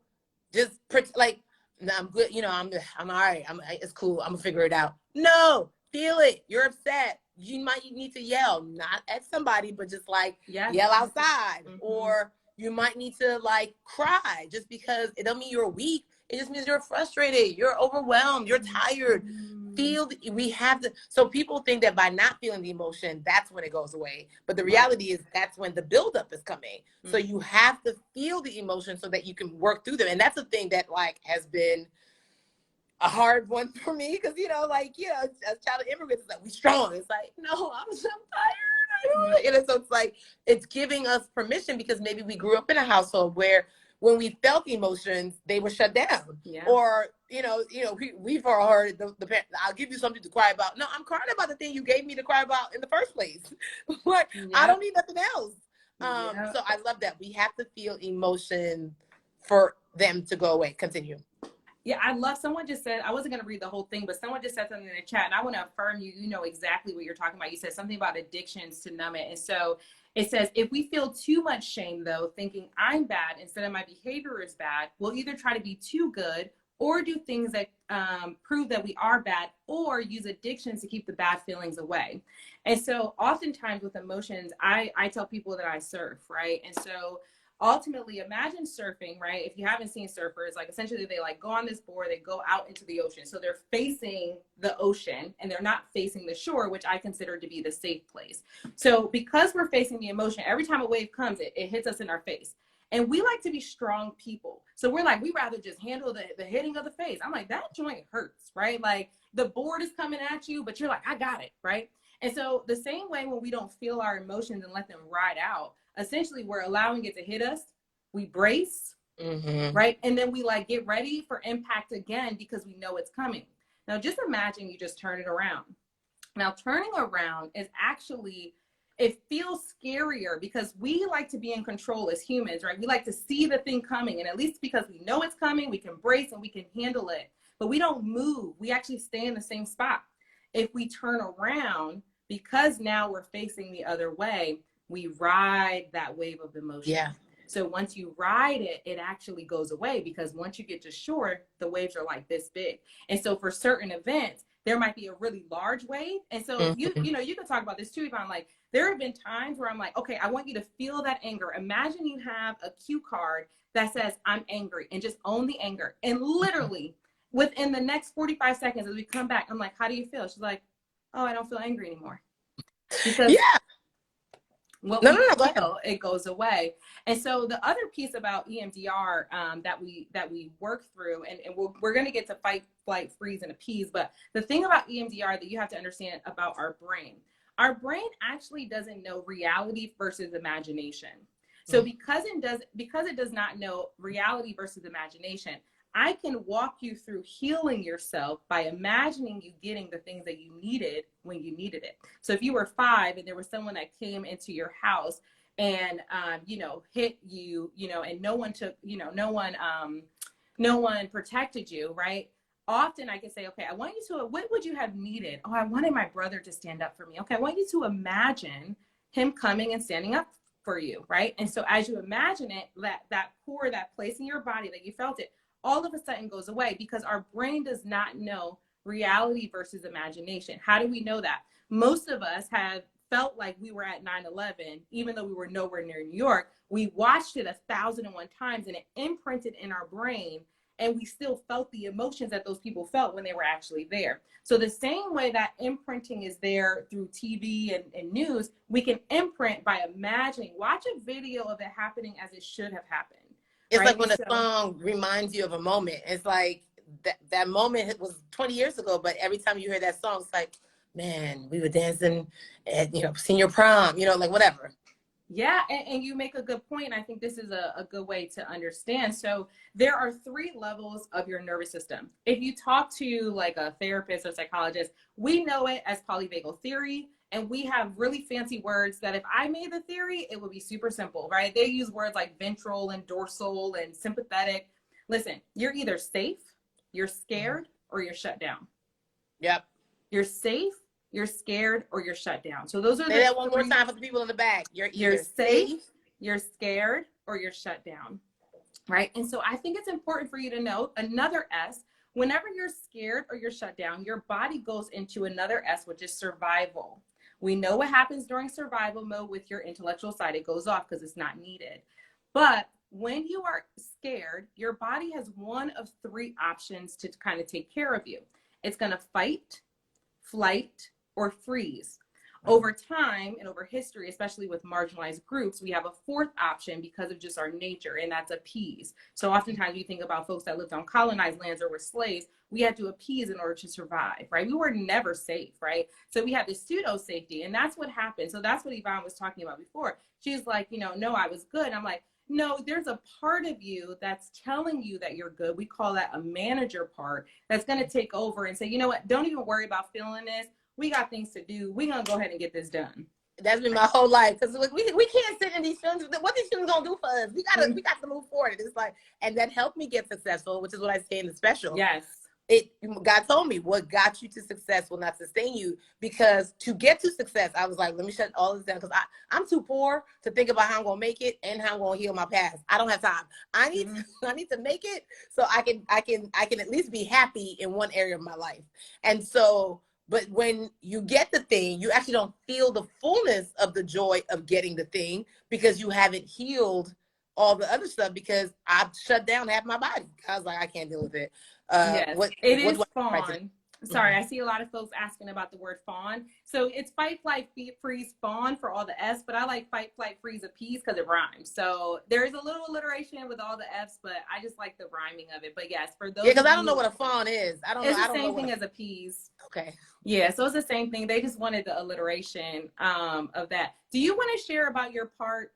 A: just like, no, I'm good. You know, I'm all right. It's cool. I'm gonna figure it out. No, feel it. You're upset. You need to yell, not at somebody, but just like yell outside. Or you might need to like cry just because it don't mean you're weak. It just means you're frustrated. You're overwhelmed. You're tired. We have to. So people think that by not feeling the emotion, that's when it goes away. But the reality is that's when the buildup is coming. So you have to feel the emotion so that you can work through them. And that's the thing that like has been a hard one for me because, you know, like, you know, as child of immigrants, it's like, we strong. It's like, no, I'm so tired. And so it's like, it's giving us permission because maybe we grew up in a household where when we felt emotions, they were shut down. Or, we've all heard the parent, I'll give you something to cry about. No, I'm crying about the thing you gave me to cry about in the first place. Like, I don't need nothing else. So I love that. We have to feel emotion for them to go away. Continue.
B: Yeah, I love, someone just said, I wasn't going to read the whole thing, but someone just said something in the chat, and I want to affirm you, you know exactly what you're talking about. You said something about addictions to numb it. And so it says, if we feel too much shame, though, thinking I'm bad instead of my behavior is bad, we'll either try to be too good or do things that prove that we are bad, or use addictions to keep the bad feelings away. And so oftentimes with emotions, I tell people that I surf, right? And so ultimately, imagine surfing, right? If you haven't seen surfers, like essentially they like go on this board, they go out into the ocean. So they're facing the ocean and they're not facing the shore, which I consider to be the safe place. So because we're facing the emotion, every time a wave comes, it hits us in our face. And we like to be strong people. So we're like, we rather just handle the hitting of the face. I'm like, that joint hurts, right? Like the board is coming at you, but you're like, I got it, right? And so the same way when we don't feel our emotions and let them ride out, essentially we're allowing it to hit us. We brace, right? And then we like get ready for impact again because we know it's coming. Now just imagine you just turn it around. Now turning around is actually, it feels scarier because we like to be in control as humans, right? We like to see the thing coming, and at least because we know it's coming, we can brace and we can handle it, but we don't move. We actually stay in the same spot. If we turn around, because now we're facing the other way, we ride that wave of emotion.
A: Yeah.
B: So once you ride it, it actually goes away because once you get to shore, the waves are like this big. And so for certain events, there might be a really large wave. And so you can talk about this too, Yvonne. Like there have been times where I'm like, okay, I want you to feel that anger. Imagine you have a cue card that says I'm angry, and just own the anger. And literally within the next 45 seconds as we come back, I'm like, how do you feel? She's like, oh, I don't feel angry anymore. Because what we feel, it goes away. And so the other piece about EMDR that we work through, and we're going to get to fight, flight, freeze, and appease. But the thing about EMDR that you have to understand about our brain actually doesn't know reality versus imagination. So because it does not know reality versus imagination, I can walk you through healing yourself by imagining you getting the things that you needed when you needed it. So if you were 5 and there was someone that came into your house and hit you, and no one took, no one protected you, right? Often I can say, okay, I want you to, what would you have needed? Oh, I wanted my brother to stand up for me. Okay, I want you to imagine him coming and standing up for you, right? And so as you imagine it, that core, that place in your body that you felt it, all of a sudden goes away, because our brain does not know reality versus imagination. How do we know that? Most of us have felt like we were at 9/11, even though we were nowhere near New York. We watched it 1,001 times and it imprinted in our brain, and we still felt the emotions that those people felt when they were actually there. So the same way that imprinting is there through TV and news, we can imprint by imagining. Watch a video of it happening as it should have happened.
A: It's
B: right?
A: like when a song reminds you of a moment. It's like that moment was 20 years ago, but every time you hear that song, it's like, man, we were dancing at, senior prom, like whatever.
B: Yeah, and you make a good point. I think this is a good way to understand. So there are 3 levels of your nervous system. If you talk to like a therapist or psychologist, we know it as polyvagal theory. And we have really fancy words that if I made the theory, it would be super simple, right? They use words like ventral and dorsal and sympathetic. Listen, you're either safe, you're scared, or you're shut down.
A: Yep.
B: You're safe, you're scared, or you're shut down. So those are
A: Say that one more time for the people in the back. You're either safe,
B: you're scared, or you're shut down, right? And so I think it's important for you to know another S. Whenever you're scared or you're shut down, your body goes into another S, which is survival. We know what happens during survival mode with your intellectual side. It goes off because it's not needed. But when you are scared, your body has one of 3 options to kind of take care of you. It's going to fight, flight, or freeze. Over time and over history, especially with marginalized groups, we have a 4th option because of just our nature, and that's appease. So oftentimes you think about folks that lived on colonized lands or were slaves, we had to appease in order to survive, right? We were never safe, right? So we had this pseudo safety, and that's what happened. So that's what Yvonne was talking about before. She's like, no, I was good. I'm like, no, there's a part of you that's telling you that you're good. We call that a manager part that's going to take over and say, you know what, don't even worry about feeling this. We got things to do. We're going to go ahead and get this done.
A: That's been my whole life. Because we can't sit in these feelings. What these feelings going to do for us? We got to move forward. It's like, and that helped me get successful, which is what I say in the special.
B: Yes.
A: God told me what got you to success will not sustain you, because to get to success, I was like, let me shut all this down, because I'm too poor to think about how I'm gonna make it and how I'm gonna heal my past. I don't have time. I need to make it so I can at least be happy in one area of my life. And so, but when you get the thing, you actually don't feel the fullness of the joy of getting the thing, because you haven't healed all the other stuff, because I've shut down half my body. I was like, I can't deal with it.
B: Yes, it is fawn. Sorry,
A: Mm-hmm.
B: I see a lot of folks asking about the word fawn. So it's fight, flight, freeze, fawn for all the S, but I like fight, flight, freeze, appease because it rhymes. So there's a little alliteration with all the F's, but I just like the rhyming of it. But yes, for those,
A: because I don't know what a fawn is.
B: It's the same thing as appease.
A: Okay.
B: Yeah, so it's the same thing. They just wanted the alliteration of that. Do you want to share about your part?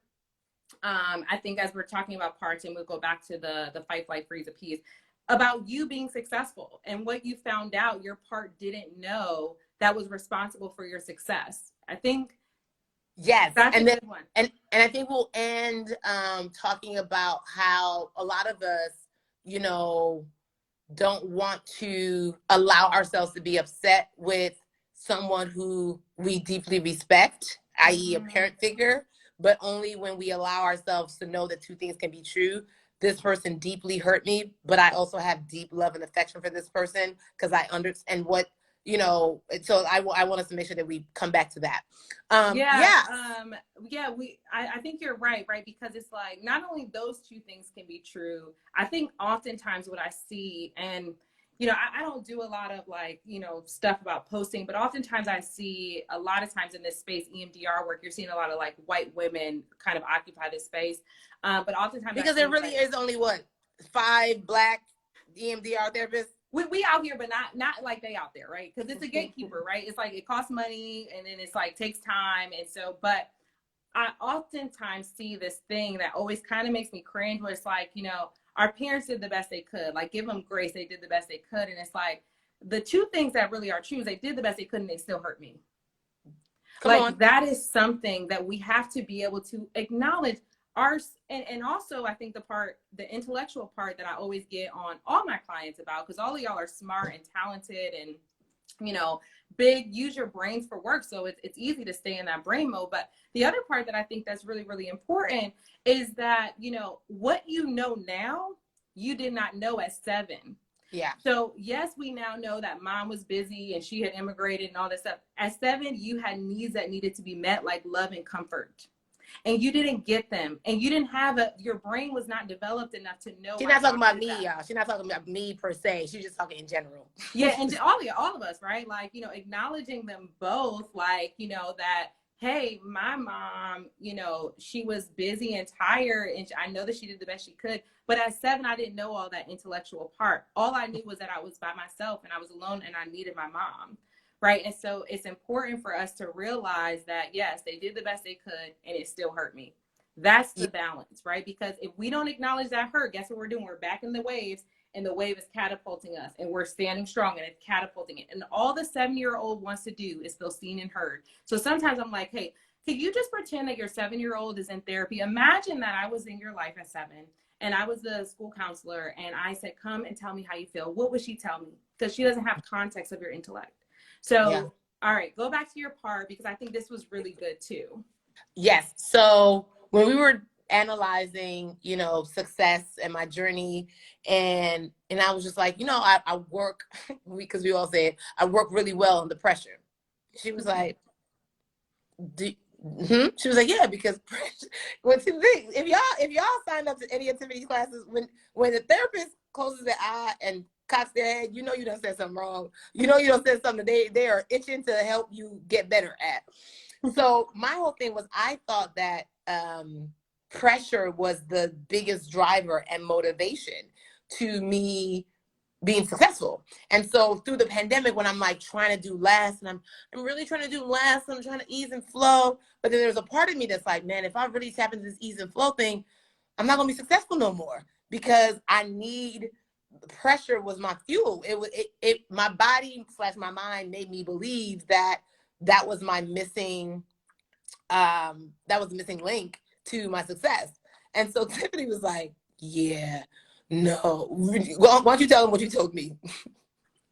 B: I think as we're talking about parts, and we'll go back to the fight, flight, freeze, appease, about you being successful and what you found out your part didn't know that was responsible for your success. I think
A: yes,
B: that's
A: and
B: a good one.
A: And I think we'll end talking about how a lot of us, don't want to allow ourselves to be upset with someone who we deeply respect, i.e. a parent figure, but only when we allow ourselves to know that 2 things can be true. This person deeply hurt me, but I also have deep love and affection for this person, because I understand what, so I want us to make sure that we come back to that.
B: I think you're right, because it's like, not only those 2 things can be true. I think oftentimes what I see, and I don't do a lot of stuff about posting, but oftentimes I see a lot of times in this space, EMDR work, you're seeing a lot of white women kind of occupy this space. But oftentimes,
A: because there really is only 5 Black EMDR therapists.
B: We out here, but not like they out there, right? Because it's a gatekeeper, right? It's like it costs money, and then it's takes time, and so. But I oftentimes see this thing that always kind of makes me cringe, where it's like, you know, our parents did the best they could, like give them grace, they did the best they could. And it's like, the two things that really are true is they did the best they could and they still hurt me.
A: Come
B: Like
A: on.
B: that is something that we have to be able to acknowledge. And also I think the intellectual part that I always get on all my clients about, because all of y'all are smart and talented and, you know, big, use your brains for work. So it's easy to stay in that brain mode. But the other part that I think that's really, really important is that, you know, what you know now, you did not know at 7.
A: Yeah.
B: So yes, we now know that mom was busy and she had immigrated and all this stuff. At 7, you had needs that needed to be met, like love and comfort. And you didn't get them. And you didn't have your brain was not developed enough to know.
A: She's not talking about me, y'all. She's not talking about me per se. She's just talking in general.
B: Yeah, and all of us, right? Like, you know, acknowledging them both, like, you know, that, hey, my mom, you know, she was busy and tired, and I know that she did the best she could. But at 7, I didn't know all that intellectual part. All I knew was that I was by myself and I was alone and I needed my mom, right? And so it's important for us to realize that, yes, they did the best they could and it still hurt me. That's the balance, right? Because if we don't acknowledge that hurt, guess what we're doing? We're back in the waves, and the wave is catapulting us, and we're standing strong and it's catapulting it. And all the 7-year-old wants to do is feel seen and heard. So sometimes I'm like, hey, could you just pretend that your 7-year-old is in therapy? Imagine that I was in your life at 7 and I was the school counselor and I said, come and tell me how you feel. What would she tell me? Because she doesn't have context of your intellect. So, yeah. All right, go back to your part, because I think this was really good too.
A: Yes. So when we were analyzing, you know, success and my journey, and I was just like, you know, I work, because we all said I work really well under pressure. She was like, she was like, yeah, because if y'all signed up to any of Tiffany's classes, when the therapist closes their eye and cocks their head, you know you done said something wrong. You know you done said something they are itching to help you get better at. So my whole thing was, I thought that pressure was the biggest driver and motivation to me being successful. And so through the pandemic, when I'm like trying to do less, and I'm really trying to do less, I'm trying to ease and flow, but then there's a part of me that's like, man, if I really tap into this ease and flow thing, I'm not gonna be successful no more, because I need, pressure was my fuel. My body / my mind made me believe that was my missing, that was the missing link to my success. And so Tiffany was like, yeah, no. Well, why don't you tell them what you told me?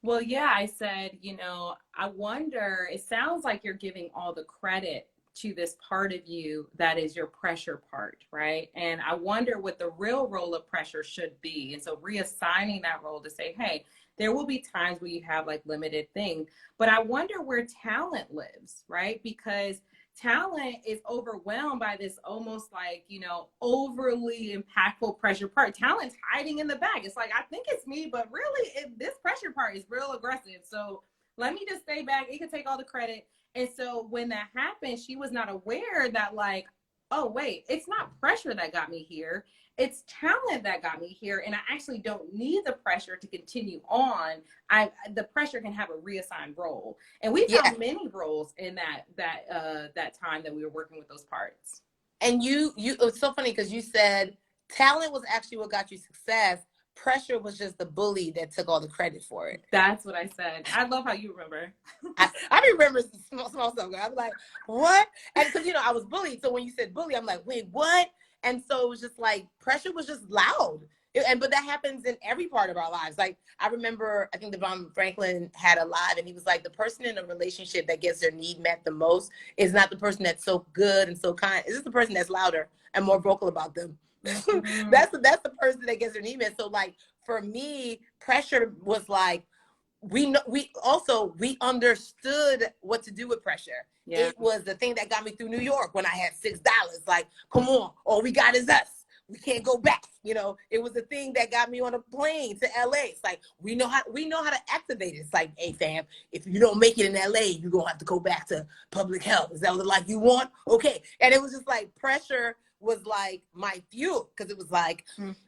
B: Well, yeah, I said, you know, I wonder, it sounds like you're giving all the credit to this part of you that is your pressure part, right? And I wonder what the real role of pressure should be. And so reassigning that role to say, hey, there will be times where you have like limited things, but I wonder where talent lives, right? Because talent is overwhelmed by this almost like, you know, overly impactful pressure part. Talent's hiding in the back. It's like, I think it's me, but really this pressure part is real aggressive. So let me just stay back. It can take all the credit. And so when that happened, she was not aware that like, oh, wait, it's not pressure that got me here. It's talent that got me here. And I actually don't need the pressure to continue on. The pressure can have a reassigned role. And we found many roles in that time that we were working with those parts.
A: And it was so funny because you said talent was actually what got you success. Pressure was just the bully that took all the credit for it.
B: That's what I said. I love how you remember.
A: I remember small stuff. I'm like, what? And because, you know, I was bullied. So when you said bully, I'm like, wait, what? And so it was just like, pressure was just loud. But that happens in every part of our lives. Like, I remember, I think Devon Franklin had a live, and he was like, the person in a relationship that gets their need met the most is not the person that's so good and so kind. It's just the person that's louder and more vocal about them. Mm-hmm. That's the person that gets their need met. So like, for me, pressure was like, we understood what to do with pressure. Yeah. It was the thing that got me through New York when I had $6. Like, come on, all we got is us. We can't go back. You know, it was the thing that got me on a plane to LA. It's like, we know how to activate it. It's like, hey fam, if you don't make it in LA, you're gonna have to go back to public health. Is that what the life you want? Okay. And it was just like, pressure was like my fuel, because it was like,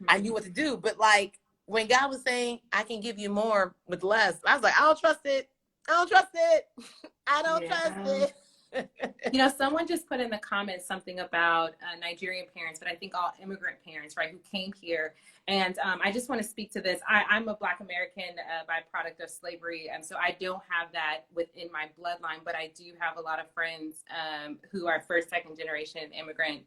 A: I knew what to do. But like, when God was saying, I can give you more with less, I was like, I don't trust it. I don't trust it. I don't trust it.
B: You know, someone just put in the comments something about Nigerian parents, but I think all immigrant parents, right, who came here. And I just want to speak to this. I'm a Black American byproduct of slavery, and so I don't have that within my bloodline, but I do have a lot of friends who are first, second generation immigrant.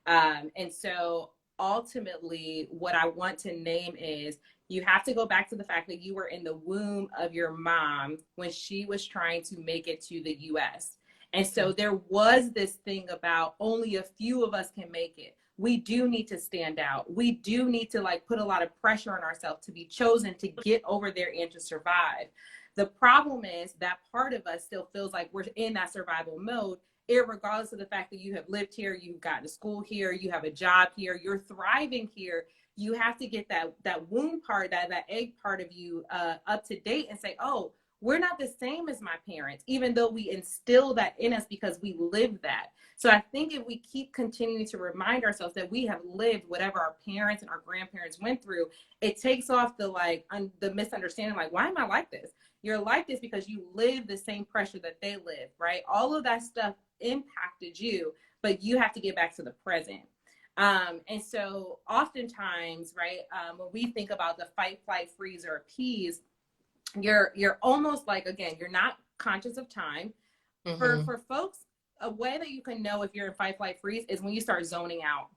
B: And so ultimately, what I want to name is you have to go back to the fact that you were in the womb of your mom when she was trying to make it to the US. And so there was this thing about only a few of us can make it. We do need to stand out. We do need to like put a lot of pressure on ourselves to be chosen to get over there and to survive. The problem is that part of us still feels like we're in that survival mode, irregardless of the fact that you have lived here, you've gotten to school here, you have a job here, you're thriving here. You have to get that womb part, that egg part of you up to date and say, oh, we're not the same as my parents, even though we instill that in us because we live that. So I think if we keep continuing to remind ourselves that we have lived whatever our parents and our grandparents went through, it takes off the misunderstanding, like, why am I like this? You're like this because you live the same pressure that they live, right? All of that stuff impacted you, but you have to get back to the present. And so oftentimes, right, when we think about the fight, flight, freeze, or appease, you're almost like, again, you're not conscious of time.
A: Mm-hmm.
B: For folks, a way that you can know if you're in fight, flight, freeze is when you start zoning out.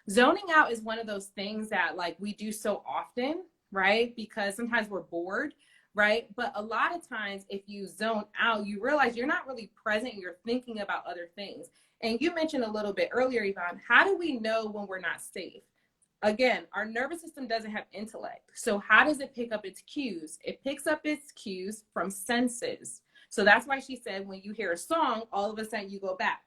B: Zoning out is one of those things that like we do so often, right? Because sometimes we're bored, right? But a lot of times if you zone out, you realize you're not really present. You're thinking about other things. And you mentioned a little bit earlier, Yvonne, how do we know when we're not safe? Again, our nervous system doesn't have intellect. So how does it pick up its cues? It picks up its cues from senses. So that's why she said, when you hear a song, all of a sudden you go back.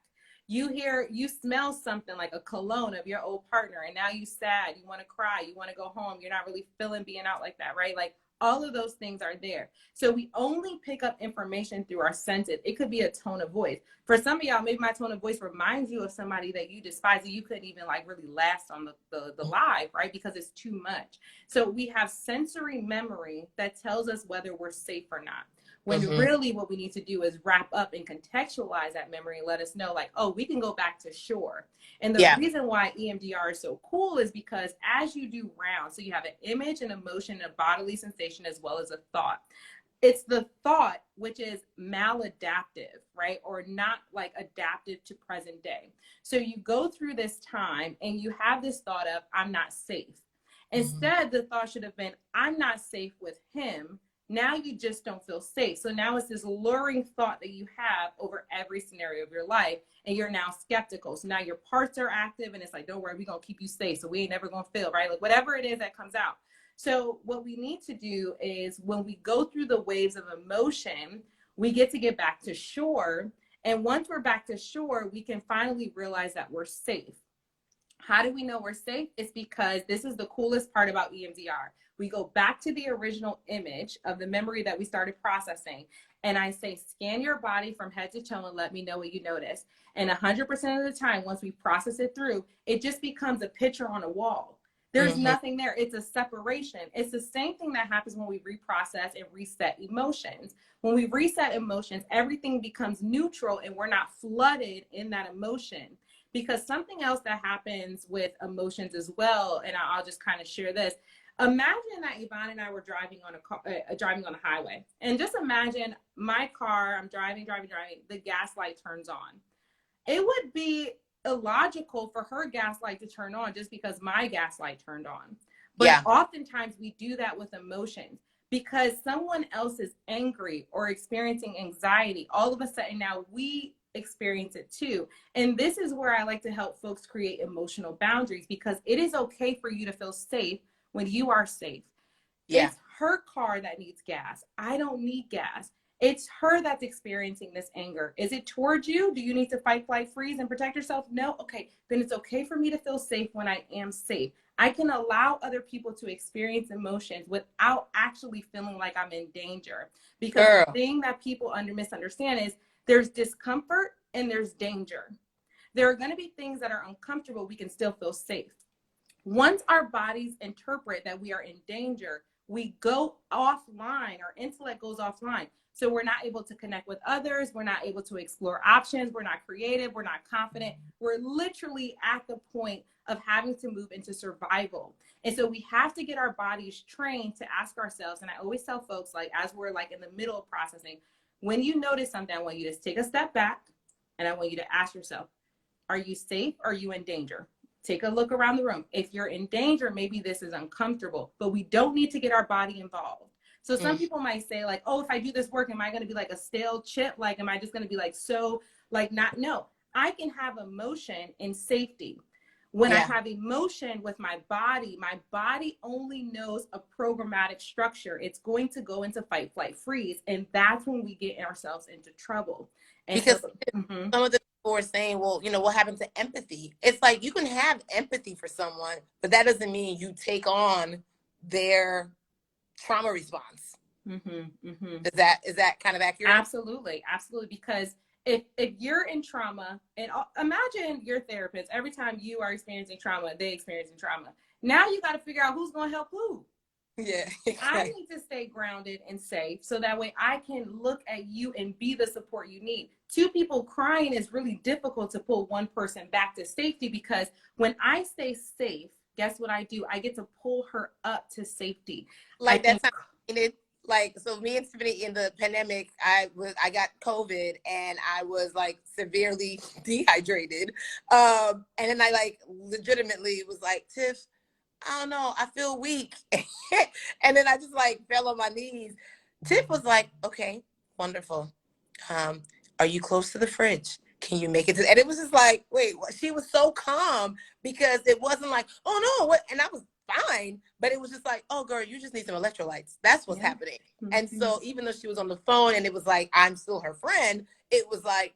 B: You smell something like a cologne of your old partner, and now you sad, you want to cry, you want to go home, you're not really feeling being out like that, right? Like all of those things are there. So we only pick up information through our senses. It could be a tone of voice. For some of y'all, maybe my tone of voice reminds you of somebody that you despise, that you couldn't even like really last on the live, right? Because it's too much. So we have sensory memory that tells us whether we're safe or not. When really what we need to do is wrap up and contextualize that memory and let us know like, oh, we can go back to shore. And the reason why EMDR is so cool is because as you do rounds, so you have an image, an emotion, a bodily sensation, as well as a thought. It's the thought which is maladaptive, right? Or not like adaptive to present day. So you go through this time and you have this thought of, I'm not safe. Instead, the thought should have been, I'm not safe with him. Now you just don't feel safe. So now it's this luring thought that you have over every scenario of your life, and you're now skeptical. So now your parts are active, and it's like, don't worry, we're going to keep you safe. So we ain't never going to feel, right? Like whatever it is that comes out. So what we need to do is when we go through the waves of emotion, we get back to shore. And once we're back to shore, we can finally realize that we're safe. How do we know we're safe? It's because this is the coolest part about EMDR. We go back to the original image of the memory that we started processing. And I say, scan your body from head to toe and let me know what you notice. And 100% of the time, once we process it through, it just becomes a picture on a wall. There's nothing there. It's a separation. It's the same thing that happens when we reprocess and reset emotions. When we reset emotions, everything becomes neutral and we're not flooded in that emotion. Because something else that happens with emotions as well, and I'll just kind of share this. Imagine that Yvonne and I were driving on a highway, and just imagine my car. I'm driving. The gas light turns on. It would be illogical for her gas light to turn on just because my gas light turned on. But oftentimes we do that with emotions because someone else is angry or experiencing anxiety. All of a sudden now we experience it too. And this is where I like to help folks create emotional boundaries, because it is okay for you to feel safe when you are safe. It's her car that needs gas. I don't need gas. It's her that's experiencing this anger. Is it towards you? Do you need to fight, flight, freeze, and protect yourself? No? Okay, then it's okay for me to feel safe when I am safe. I can allow other people to experience emotions without actually feeling like I'm in danger. Because the thing that people misunderstand is there's discomfort and there's danger. There are going to be things that are uncomfortable. We can still feel safe. Once our bodies interpret that we are in danger, we go offline. Our intellect goes offline. So we're not able to connect with others. We're not able to explore options. We're not creative. We're not confident. We're literally at the point of having to move into survival. And so we have to get our bodies trained to ask ourselves. And I always tell folks, like, as we're like in the middle of processing, when you notice something, I want you to take a step back and I want you to ask yourself, are you safe? Or are you in danger? Take a look around the room. If you're in danger, maybe this is uncomfortable, but we don't need to get our body involved. So some people might say like, oh, if I do this work, am I going to be like a stale chip? Like, am I just going to be like, so like not, no, I can have emotion in safety. When I have emotion with my body only knows a programmatic structure. It's going to go into fight, flight, freeze. And that's when we get ourselves into trouble. And
A: because
B: so,
A: some of the people are saying, well, you know, what happened to empathy? It's like, you can have empathy for someone, but that doesn't mean you take on their trauma response. Is that kind of accurate?
B: Absolutely. Because if you're in trauma, and imagine your therapist, every time you are experiencing trauma, they experiencing trauma. Now you got to figure out who's going to help who.
A: Yeah.
B: I need to stay grounded and safe so that way I can look at you and be the support you need. Two people crying is really difficult to pull one person back to safety, because when I stay safe, guess what I do? I get to pull her up to safety.
A: Like, that's not needed. Like, so me and Tiffany in the pandemic, I got COVID and I was like severely dehydrated. And then I like legitimately was like, Tiff, I don't know, I feel weak. And then I just like fell on my knees. Tiff was like, okay, wonderful. Are you close to the fridge? Can you make it to, and it was just like, wait, what? She was so calm, because it wasn't like, oh no, what? And I was fine, but it was just like, oh girl, you just need some electrolytes. That's what's happening. And so even though she was on the phone and it was like, I'm still her friend, it was like,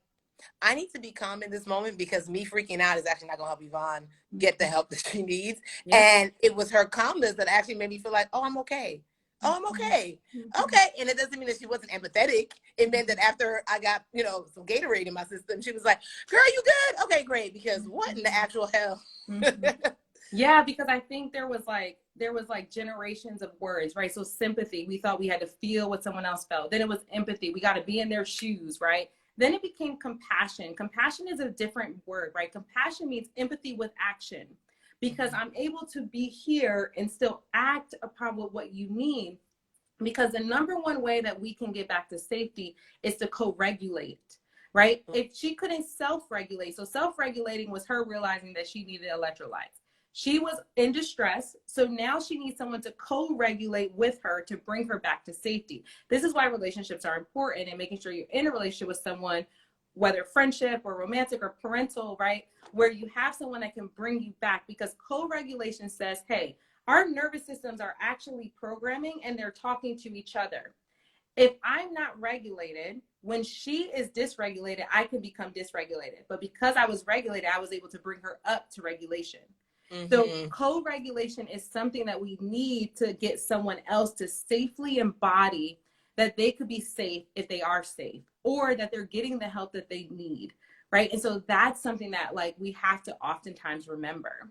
A: I need to be calm in this moment, because me freaking out is actually not gonna help Yvonne get the help that she needs. And it was her calmness that actually made me feel like, oh, I'm okay. Oh, I'm okay. Okay. And it doesn't mean that she wasn't empathetic. It meant that after I got, you know, some Gatorade in my system, she was like, girl, you good? Okay, great. Because what in the actual hell?
B: Yeah, because I think there was like generations of words, right? So sympathy, we thought we had to feel what someone else felt. Then it was empathy. We got to be in their shoes, right? Then it became compassion. Compassion is a different word, right? Compassion means empathy with action, because I'm able to be here and still act upon what you need. Because the number one way that we can get back to safety is to co-regulate, right? If she couldn't self-regulate, so self-regulating was her realizing that she needed electrolytes. She was in distress, so now she needs someone to co-regulate with her to bring her back to safety. This is why relationships are important, and making sure you're in a relationship with someone, whether friendship or romantic or parental, right? Where you have someone that can bring you back, because co-regulation says, hey, our nervous systems are actually programming and they're talking to each other. If I'm not regulated, when she is dysregulated, I can become dysregulated. But because I was regulated, I was able to bring her up to regulation. So co-regulation is something that we need to get someone else to safely embody that they could be safe if they are safe, or that they're getting the help that they need, right? And so that's something that like we have to oftentimes remember.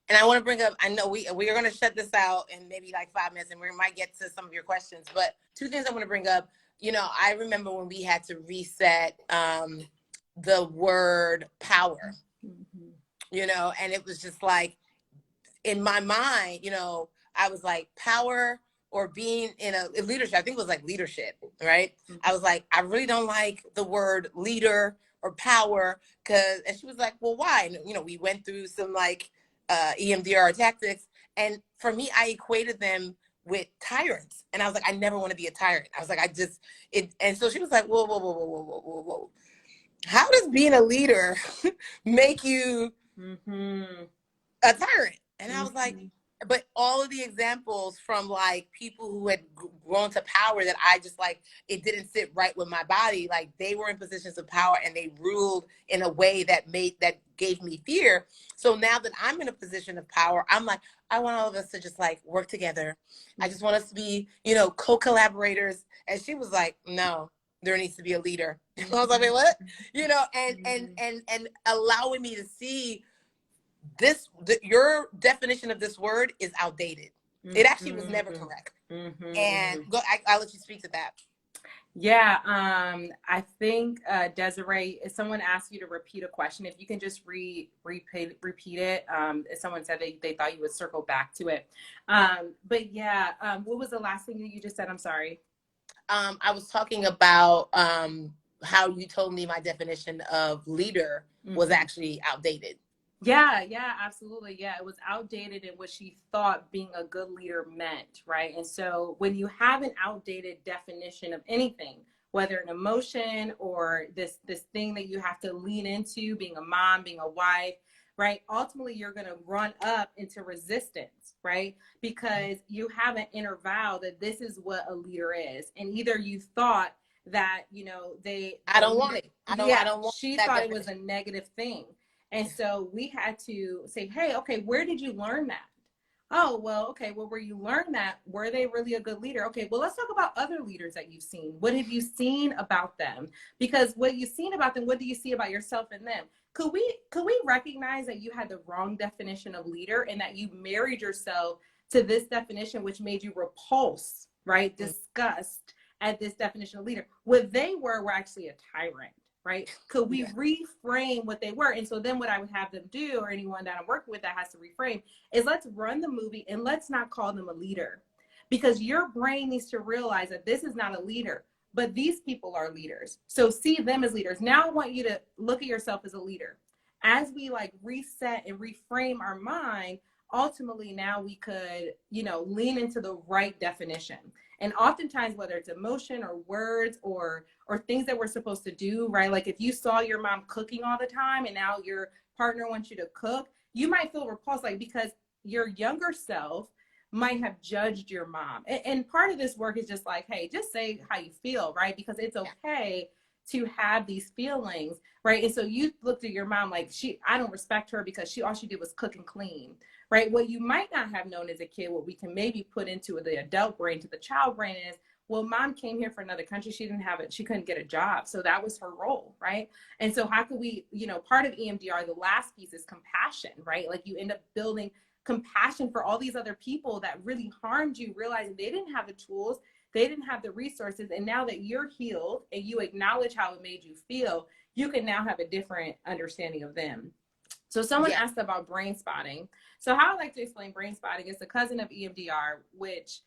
A: And I want to bring up, I know we are going to shut this out in maybe like 5 minutes, and we might get to some of your questions, but two things I want to bring up. You know, I remember when we had to reset the word power, you know, and it was just like, in my mind, you know, I was like, power or being in a leadership, I think it was like leadership, right? I was like, I really don't like the word leader or power, and she was like, well, why? And, you know, we went through some like EMDR tactics, and for me, I equated them with tyrants, and I was like, I never want to be a tyrant. I was like, and so she was like, whoa, whoa, whoa, whoa, whoa, whoa, whoa. How does being a leader make you a tyrant? And I was like, but all of the examples from like people who had grown to power that I just like, it didn't sit right with my body. Like, they were in positions of power and they ruled in a way that gave me fear. So now that I'm in a position of power, I'm like, I want all of us to just like work together. I just want us to be, you know, co-collaborators. And she was like, no, there needs to be a leader. I was like, wait, what? You know, and allowing me to see your definition of this word is outdated. It actually was never correct. And I'll let you speak to that.
B: Yeah, I think Desiree, if someone asks you to repeat a question, if you can just repeat it. If someone said they thought you would circle back to it. But yeah, what was the last thing that you just said? I'm sorry.
A: I was talking about how you told me my definition of leader was actually outdated.
B: Yeah, yeah, absolutely. Yeah, it was outdated in what she thought being a good leader meant, right? And so when you have an outdated definition of anything, whether an emotion or this thing that you have to lean into, being a mom, being a wife, right? Ultimately, you're going to run up into resistance, right? Because you have an inner vow that this is what a leader is. And either you thought that, you know,
A: I don't want it. I
B: yeah,
A: don't want
B: she
A: that
B: thought it was a
A: definition.
B: negative thing. And so we had to say, hey, okay, where did you learn that? Oh, well, okay, well, where you learned that, were they really a good leader? Okay, well, let's talk about other leaders that you've seen. What have you seen about them? Because what you've seen about them, what do you see about yourself and them? Could we recognize that you had the wrong definition of leader and that you married yourself to this definition, which made you repulse, right? Disgust at this definition of leader. What they were actually a tyrant, right? Could we reframe what they were? And so then what I would have them do, or anyone that I'm working with that has to reframe, is let's run the movie and let's not call them a leader, because your brain needs to realize that this is not a leader, but these people are leaders. So see them as leaders. Now I want you to look at yourself as a leader. As we like reset and reframe our mind, ultimately now we could, you know, lean into the right definition. And oftentimes, whether it's emotion or words or things that we're supposed to do, right? Like if you saw your mom cooking all the time and now your partner wants you to cook, you might feel repulsed, like because your younger self might have judged your mom. And part of this work is just like, hey, just say how you feel, right? Because it's okay to have these feelings, right? And so you looked at your mom like, I don't respect her because all she did was cook and clean, right? What you might not have known as a kid, what we can maybe put into the adult brain, to the child brain, is, well, mom came here for another country. She didn't have it. She couldn't get a job. So that was her role, right? And so how could we, you know, part of EMDR, the last piece is compassion, right? Like you end up building compassion for all these other people that really harmed you, realizing they didn't have the tools, they didn't have the resources. And now that you're healed and you acknowledge how it made you feel, you can now have a different understanding of them. So someone asked about brain spotting. So how I like to explain brain spotting is a cousin of EMDR, which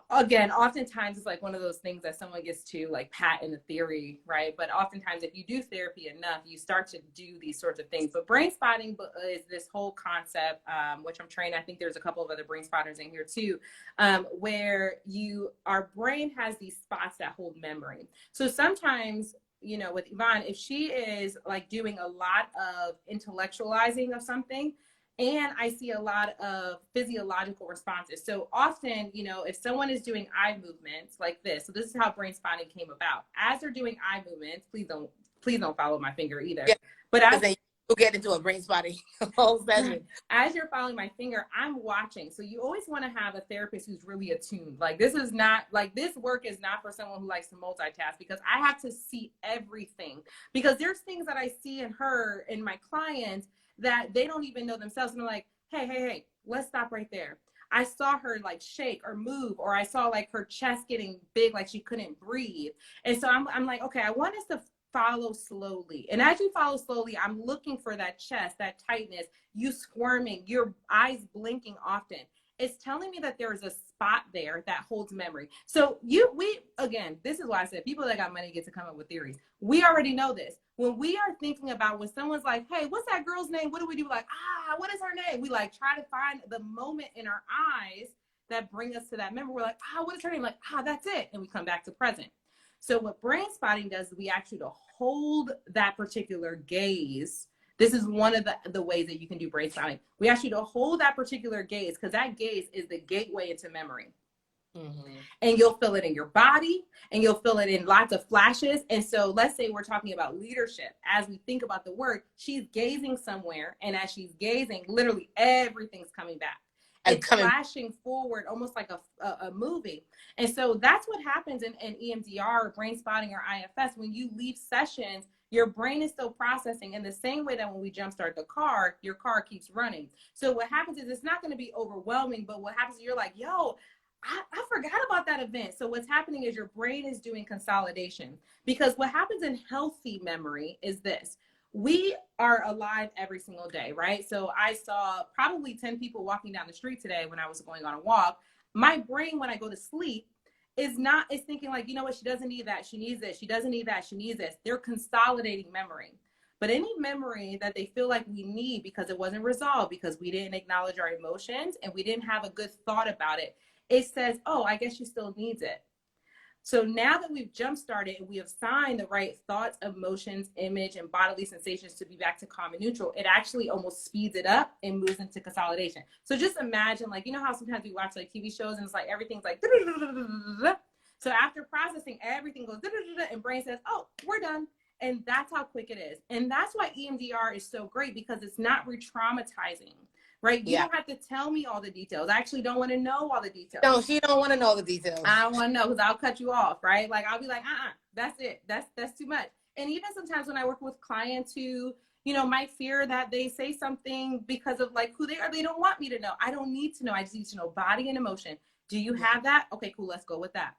B: again, oftentimes it's like one of those things that someone gets to like pat in the theory, right? But oftentimes if you do therapy enough, you start to do these sorts of things. But brain spotting is this whole concept, which I'm trained. I think there's a couple of other brain spotters in here too, where our brain has these spots that hold memory. So sometimes, you know, with Yvonne, if she is like doing a lot of intellectualizing of something, and I see a lot of physiological responses. So often, you know, if someone is doing eye movements like this, so this is how brain spotting came about. As they're doing eye movements, please don't follow my finger either.
A: Yeah,
B: but as
A: you'll get into a brain spotting whole session.
B: As you're following my finger, I'm watching. So you always want to have a therapist who's really attuned. Like this is not like this work is not for someone who likes to multitask, because I have to see everything, because there's things that I see in her and my clients that they don't even know themselves. And I'm like, hey, let's stop right there. I saw her like shake or move, or I saw like her chest getting big, like she couldn't breathe. And so I'm like, okay, I want us to follow slowly. And as you follow slowly, I'm looking for that chest, that tightness, you squirming, your eyes blinking often. It's telling me that there is a spot there that holds memory. So again, this is why I said people that got money get to come up with theories. We already know this. When we are thinking about when someone's like, hey, what's that girl's name? What do we do? Like, what is her name? We like try to find the moment in our eyes that bring us to that memory. We're like, what is her name? Like, that's it. And we come back to present. So what brain spotting does is we actually to hold that particular gaze. This is one of the ways that you can do brain spotting. We ask you to hold that particular gaze, because that gaze is the gateway into memory. Mm-hmm. And you'll feel it in your body, and you'll feel it in lots of flashes. And so let's say we're talking about leadership. As we think about the word, she's gazing somewhere, and as she's gazing, literally everything's coming back. It's flashing forward, almost like a movie. And so that's what happens in EMDR or brain spotting or IFS. When you leave sessions, your brain is still processing in the same way that when we jumpstart the car, your car keeps running. So what happens is it's not going to be overwhelming, but what happens is you're like, yo, I forgot about that event. So what's happening is your brain is doing consolidation, because what happens in healthy memory is this. We are alive every single day, right? So I saw probably 10 people walking down the street today when I was going on a walk. My brain, when I go to sleep, is thinking like, you know what, she doesn't need that, she needs this, she doesn't need that, she needs this. They're consolidating memory. But any memory that they feel like we need because it wasn't resolved, because we didn't acknowledge our emotions and we didn't have a good thought about it, it says, oh, I guess she still needs it. So now that we've jump started and we have signed the right thoughts, emotions, image, and bodily sensations to be back to calm and neutral, it actually almost speeds it up and moves into consolidation. So just imagine, like, you know how sometimes we watch like TV shows and it's like everything's like, so after processing, everything goes, and brain says, oh, we're done. And that's how quick it is. And that's why EMDR is so great, because it's not re-traumatizing. Right? You don't have to tell me all the details. I actually don't want to know all the details.
A: No, she don't want to know the details.
B: I don't want to know, because I'll cut you off, right? Like, I'll be like, that's it. That's too much. And even sometimes when I work with clients who, you know, might fear that they say something because of like who they are, they don't want me to know. I don't need to know. I just need to know body and emotion. Do you have that? Okay, cool. Let's go with that.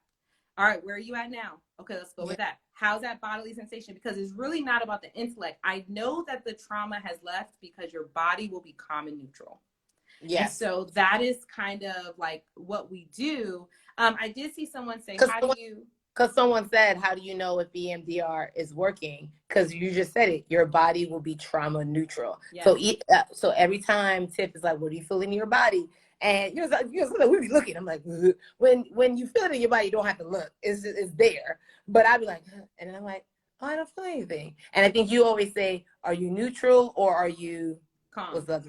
B: All right, where are you at now? Okay, let's go with that. How's that bodily sensation? Because it's really not about the intellect. I know that the trauma has left because your body will be calm and neutral. Yes. And so that is kind of like what we do. I did see someone say,
A: because someone said, how do you know if EMDR is working? Because you just said it, your body will be trauma neutral. Yes. So every time Tiff is like, what do you feel in your body? And you're like, we be looking. I'm like, ugh. When you feel it in your body, you don't have to look. It's there. But I'd be like, huh. And then I'm like, oh, I don't feel anything. And I think you always say, are you neutral or are you
B: calm?
A: Are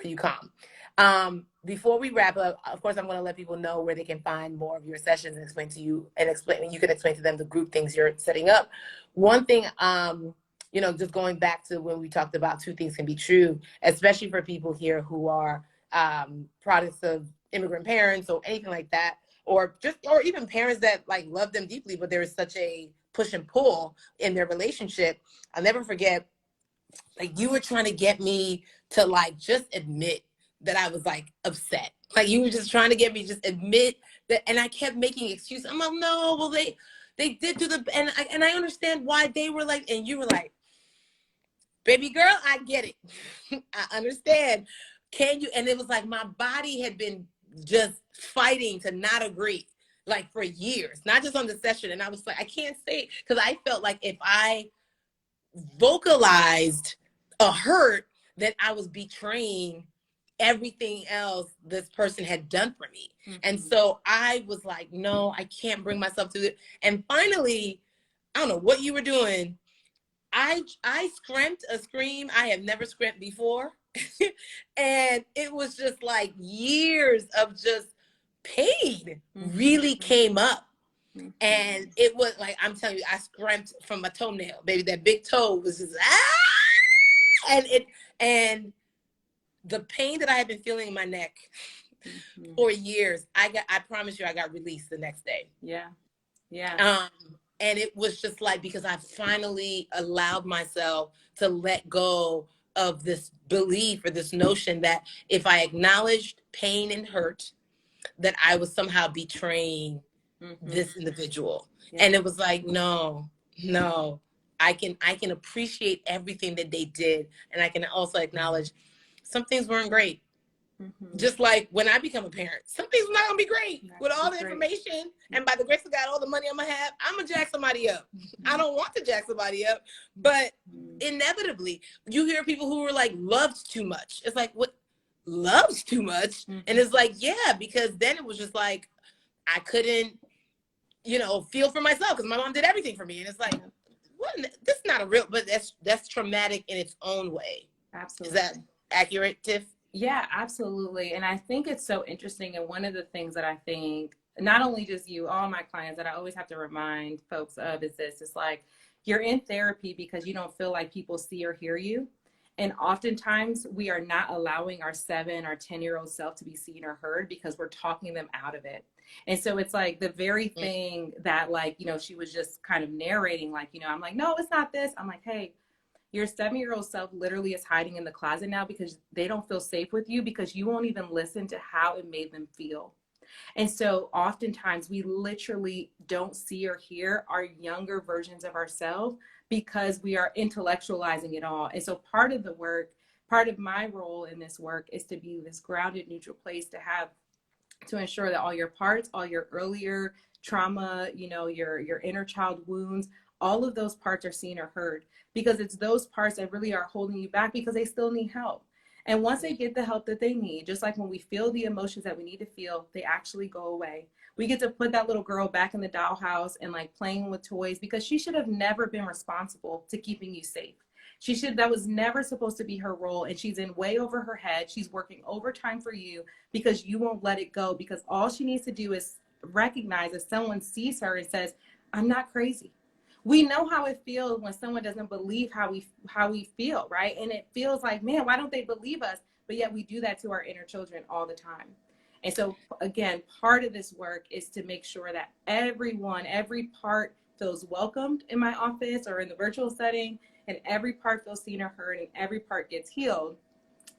A: you calm? Before we wrap up, of course, I'm going to let people know where they can find more of your sessions and explain to you and you can explain to them the group things you're setting up. One thing, you know, just going back to when we talked about two things can be true, especially for people here who are products of immigrant parents or anything like that, or even parents that like love them deeply, but there is such a push and pull in their relationship. I'll never forget, like, you were trying to get me to like just admit that I was like upset. Like, you were just trying to get me to just admit that, and I kept making excuses. I'm like, no, well they did do and I understand why they were like, and you were like, baby girl, I get it. I understand. Can you? And it was like my body had been just fighting to not agree, like for years, not just on the session. And I was like, I can't say it, because I felt like if I vocalized a hurt, that I was betraying everything else this person had done for me. Mm-hmm. And so I was like, no, I can't bring myself to it. And finally, I don't know what you were doing. I screamed a scream I have never screamed before. And it was just like years of just pain really came up. And it was like, I'm telling you, I screamed from my toenail, baby. That big toe was just, and the pain that I had been feeling in my neck for years, I promise you, I got released the next day.
B: Yeah.
A: And it was just like, because I finally allowed myself to let go of this belief or this notion that if I acknowledged pain and hurt, that I was somehow betraying this individual. Yeah. And it was like, no, I can appreciate everything that they did. And I can also acknowledge some things weren't great. Just like when I become a parent, some things are not gonna be great. With all the information and by the grace of God, all the money I'm gonna have, I'm gonna jack somebody up. I don't want to jack somebody up, but inevitably you hear people who were like, loved too much. It's like, what, loves too much? And it's like, yeah, because then it was just like, I couldn't, you know, feel for myself because my mom did everything for me. And it's like, what? This is not a real, but that's traumatic in its own way.
B: Absolutely.
A: Is that accurate, Tiff?
B: Yeah, absolutely. And I think it's so interesting. And one of the things that I think, not only just you, all my clients, that I always have to remind folks of is this. It's like, you're in therapy because you don't feel like people see or hear you. And oftentimes we are not allowing our 7 or 10-year-old self to be seen or heard because we're talking them out of it. And so it's like the very thing that, like, you know, she was just kind of narrating, like, you know, I'm like, no, it's not this. I'm like, hey, your 7-year-old self literally is hiding in the closet now because they don't feel safe with you, because you won't even listen to how it made them feel. And so oftentimes we literally don't see or hear our younger versions of ourselves because we are intellectualizing it all. And so part of the work, part of my role in this work is to be this grounded, neutral place to ensure that all your parts, all your earlier trauma, you know, your inner child wounds, all of those parts are seen or heard, because it's those parts that really are holding you back because they still need help. And once they get the help that they need, just like when we feel the emotions that we need to feel, they actually go away. We get to put that little girl back in the dollhouse and like playing with toys, because she should have never been responsible to keeping you safe. That was never supposed to be her role. And she's in way over her head. She's working overtime for you because you won't let it go, because all she needs to do is recognize if someone sees her and says, I'm not crazy. We know how it feels when someone doesn't believe how we feel, right? And it feels like, man, why don't they believe us? But yet we do that to our inner children all the time. And so again, part of this work is to make sure that everyone, every part feels welcomed in my office or in the virtual setting, and every part feels seen or heard, and every part gets healed.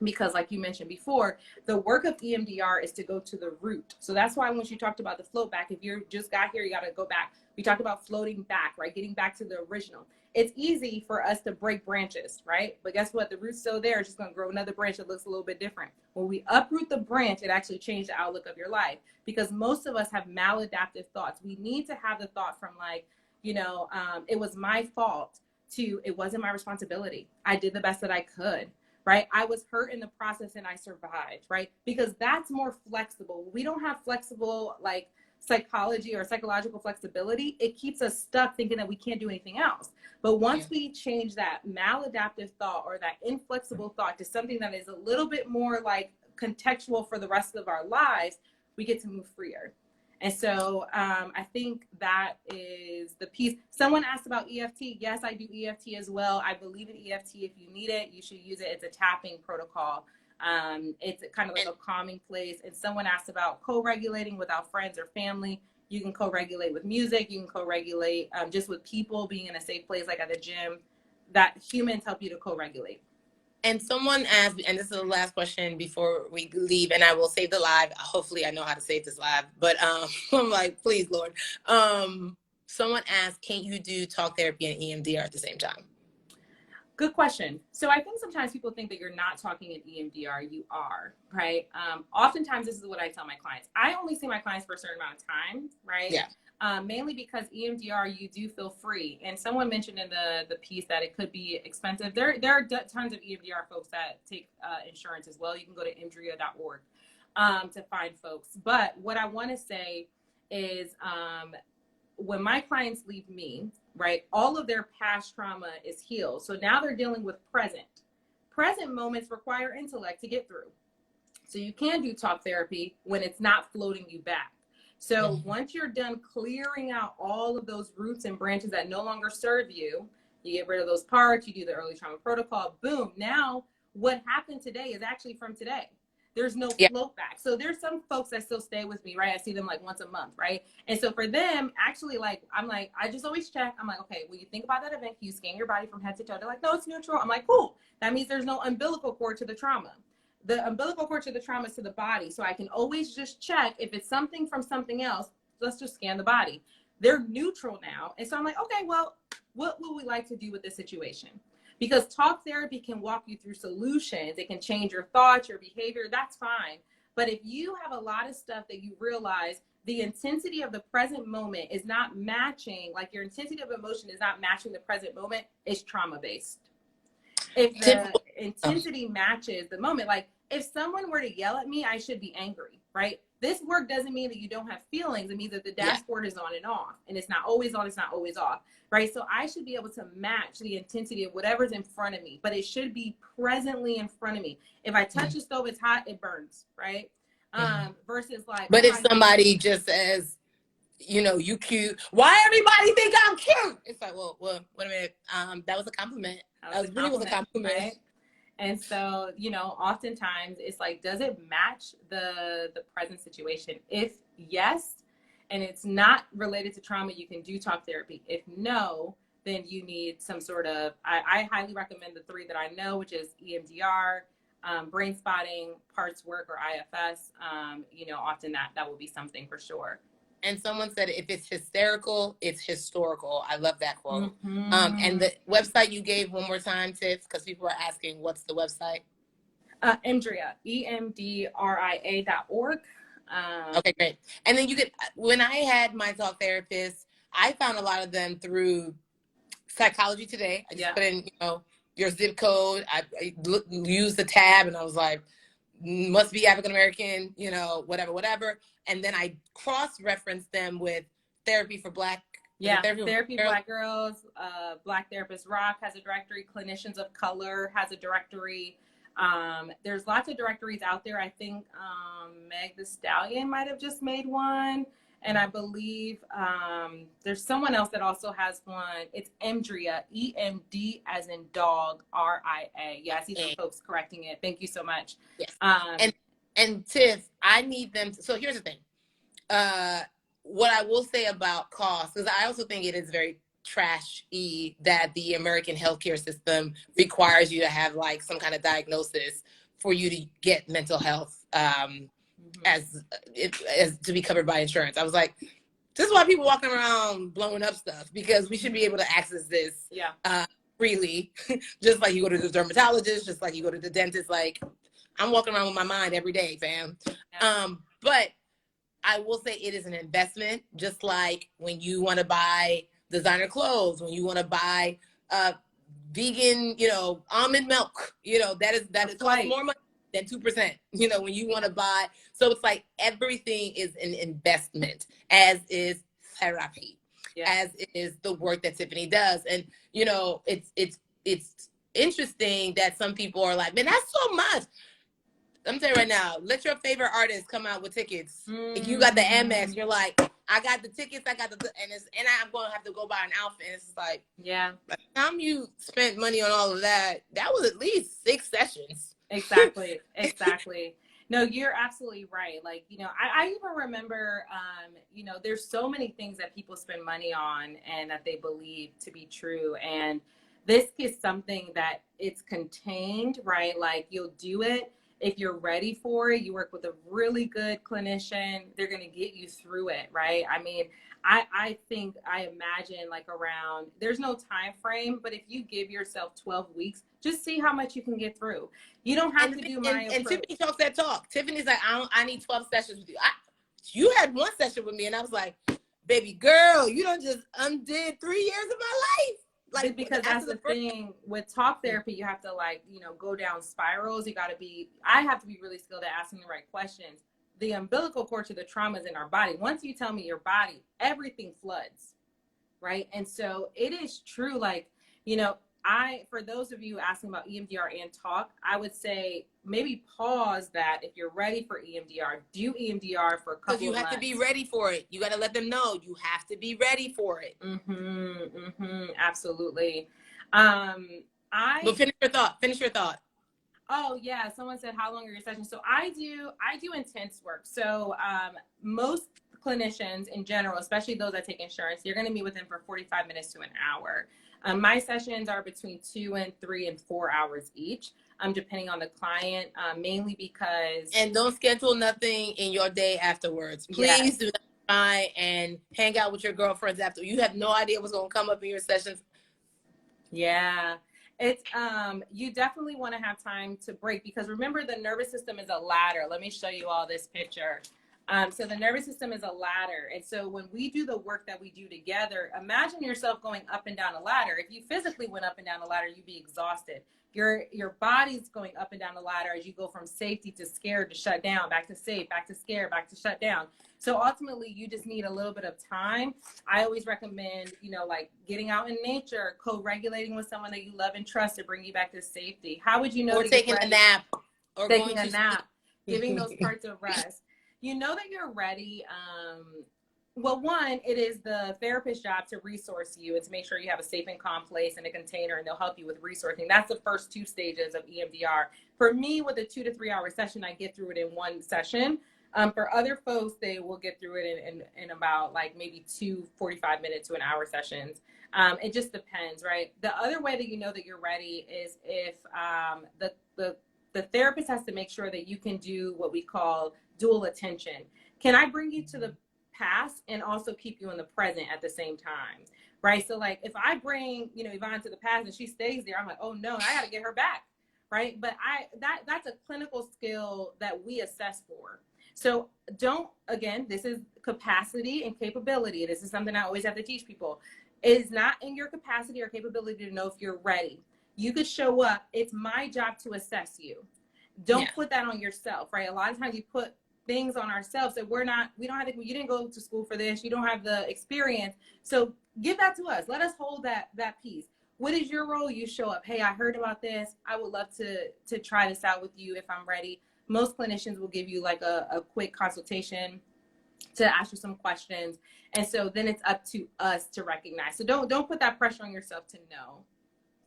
B: Because like you mentioned before, the work of EMDR is to go to the root. So that's why when you talked about the float back, if you just got here, you got to go back. We talked about floating back, right? Getting back to the original. It's easy for us to break branches, right? But guess what? The root's still there. It's just going to grow another branch that looks a little bit different. When we uproot the branch, it actually changed the outlook of your life, because most of us have maladaptive thoughts. We need to have the thought from like, you know, it was my fault, to it wasn't my responsibility. I did the best that I could. Right? I was hurt in the process and I survived, right? Because that's more flexible. We don't have flexible like psychology or psychological flexibility. It keeps us stuck thinking that we can't do anything else. But once we change that maladaptive thought or that inflexible thought to something that is a little bit more like contextual for the rest of our lives, we get to move freer. And so I think that is the piece. Someone asked about EFT. Yes, I do EFT as well. I believe in EFT. If you need it, you should use it. It's a tapping protocol. It's kind of like a calming place. And someone asked about co-regulating without friends or family. You can co-regulate with music. You can co-regulate just with people, being in a safe place like at the gym. That humans help you to co-regulate.
A: And someone asked, and this is the last question before we leave, and I will save the live. Hopefully I know how to save this live, but I'm like, please, Lord. Someone asked, can you do talk therapy and EMDR at the same time?
B: Good question. So I think sometimes people think that you're not talking in EMDR. You are, right? Oftentimes, this is what I tell my clients. I only see my clients for a certain amount of time, right?
A: Yeah.
B: Mainly because EMDR, you do feel free. And someone mentioned in the piece that it could be expensive. There are tons of EMDR folks that take insurance as well. You can go to emdria.org to find folks. But what I want to say is when my clients leave me, right, all of their past trauma is healed. So now they're dealing with present. Present moments require intellect to get through. So you can do talk therapy when it's not floating you back. So once you're done clearing out all of those roots and branches that no longer serve you, you get rid of those parts, you do the early trauma protocol, boom. Now what happened today is actually from today. There's no float back. So there's some folks that still stay with me, right? I see them like once a month, right? And so for them, actually, like, I'm like, I just always check. I'm like, okay, when you think about that event, can you scan your body from head to toe? They're like, no, it's neutral. I'm like, cool. That means there's no umbilical cord to the trauma. The umbilical cord to the trauma is to the body. So I can always just check if it's something from something else. Let's just scan the body. They're neutral now. And so I'm like, okay, well, what would we like to do with this situation? Because talk therapy can walk you through solutions. It can change your thoughts, your behavior. That's fine. But if you have a lot of stuff that you realize the intensity of the present moment is not matching, like your intensity of emotion is not matching the present moment, it's trauma-based. If the intensity matches the moment, like if someone were to yell at me, I should be angry, right? This work doesn't mean that you don't have feelings. It means that the dashboard is on and off, and it's not always on, it's not always off, right? So I should be able to match the intensity of whatever's in front of me, but it should be presently in front of me. If I touch a stove, it's hot, it burns, right? Versus like,
A: but if somebody just says, you know, you cute, why everybody think I'm cute? It's like, well, wait a minute. That was a compliment. That really was a compliment. Right?
B: And so, you know, oftentimes it's like, does it match the present situation? If yes, and it's not related to trauma, you can do talk therapy. If no, then you need some sort of, I highly recommend the three that I know, which is EMDR, brain spotting, parts work, or IFS, you know, often that will be something for sure.
A: And someone said, if it's hysterical, it's historical. I love that quote.
B: Mm-hmm.
A: And the website you gave one more time, Tiff, because people are asking, what's the website?
B: EMDRIA, EMDRIA.org.
A: Okay, great. And then you could, when I had my talk therapist, I found a lot of them through Psychology Today. I just put in, you know, your zip code. I used the tab, and I was like, must be African American, you know, whatever. And then I cross-referenced them with Therapy for Black.
B: Yeah, Therapy for Black Girls. Black Therapist Rock has a directory. Clinicians of Color has a directory. There's lots of directories out there. I think Meg the Stallion might have just made one. And I believe there's someone else that also has one. It's EMDRIA, EMD as in dog, RIA. Yeah, I see some folks correcting it. Thank you so much.
A: Yes. And Tiff, I need them. So here's the thing. What I will say about cost, because I also think it is very trashy that the American healthcare system requires you to have like some kind of diagnosis for you to get mental health as to be covered by insurance. I was like, this is why people walking around blowing up stuff, because we should be able to access this freely. Just like you go to the dermatologist, just like you go to the dentist. Like, I'm walking around with my mind every day, fam. But I will say it is an investment, just like when you want to buy designer clothes, when you want to buy vegan, you know, almond milk, you know, that costs more money than 2%, you know, when you want to buy. So it's like everything is an investment, as is therapy, as is the work that Tiffany does. And, you know, it's interesting that some people are like, man, that's so much. I'm telling you right now, let your favorite artist come out with tickets. If you got the Amex, you're like, I got the tickets, I'm going to have to go buy an outfit. And it's like, by the time you spent money on all of that, that was at least 6 sessions.
B: Exactly. No, you're absolutely right. Like, you know, I even remember, you know, there's so many things that people spend money on and that they believe to be true. And this is something that it's contained, right? Like, you'll do it. If you're ready for it, you work with a really good clinician, they're going to get you through it, right? I mean, I imagine like around, there's no time frame, but if you give yourself 12 weeks, just see how much you can get through. You don't have to do my approach.
A: And Tiffany talks that talk. Tiffany's like, I need 12 sessions with you. You had 1 session with me, and I was like, baby girl, you done just undid 3 years of my life.
B: Like, because that's the thing with talk therapy, you have to, like, you know, go down spirals. I have to be really skilled at asking the right questions. The umbilical cord to the trauma is in our body. Once you tell me your body, everything floods, right? And so it is true. Like, you know, for those of you asking about EMDR and talk, I would say maybe pause that. If you're ready for EMDR, do EMDR for a couple of months. Because
A: you have to be ready for it. You got to let them know you have to be ready for it.
B: Absolutely.
A: But finish your thought.
B: Oh yeah, someone said, how long are your sessions? So I do intense work. So most clinicians in general, especially those that take insurance, you're going to meet with them for 45 minutes to an hour. My sessions are between 2 and 3 and 4 hours each, depending on the client, mainly because...
A: And don't schedule nothing in your day afterwards. Please do not try and hang out with your girlfriends after. You have no idea what's going to come up in your sessions.
B: Yeah. It's you definitely want to have time to break, because remember, the nervous system is a ladder. Let me show you all this picture. So the nervous system is a ladder. And so when we do the work that we do together, imagine yourself going up and down a ladder. If you physically went up and down a ladder, you'd be exhausted. Your body's going up and down the ladder as you go from safety to scared to shut down, back to safe, back to scared, back to shut down. So ultimately, you just need a little bit of time. I always recommend, you know, like getting out in nature, co-regulating with someone that you love and trust to bring you back to safety. How would you know?
A: Or taking a nap.
B: Or taking a nap, giving those parts of rest. You know that you're ready. Well, one, it is the therapist's job to resource you and to make sure you have a safe and calm place and a container, and they'll help you with resourcing. That's the first 2 stages of EMDR. For me, with a 2 to 3 hour session, I get through it in 1 session. For other folks, they will get through it in about like maybe 2 45-minute to an hour sessions. It just depends, right? The other way that you know that you're ready is if the the therapist has to make sure that you can do what we call dual attention. Can I bring you to the past and also keep you in the present at the same time? Right. So like if I bring, you know, Yvonne to the past and she stays there, I'm like, oh no, I got to get her back. Right. But that's a clinical skill that we assess for. So don't, again, this is capacity and capability. This is something I always have to teach people. It is not in your capacity or capability to know if you're ready. You could show up. It's my job to assess you. Don't put that on yourself, right? A lot of times you put things on ourselves that we don't have you didn't go to school for this. You don't have the experience. So give that to us. Let us hold that piece. What is your role? You show up. Hey, I heard about this. I would love to try this out with you if I'm ready. Most clinicians will give you like a quick consultation to ask you some questions. And so then it's up to us to recognize. So don't put that pressure on yourself to know.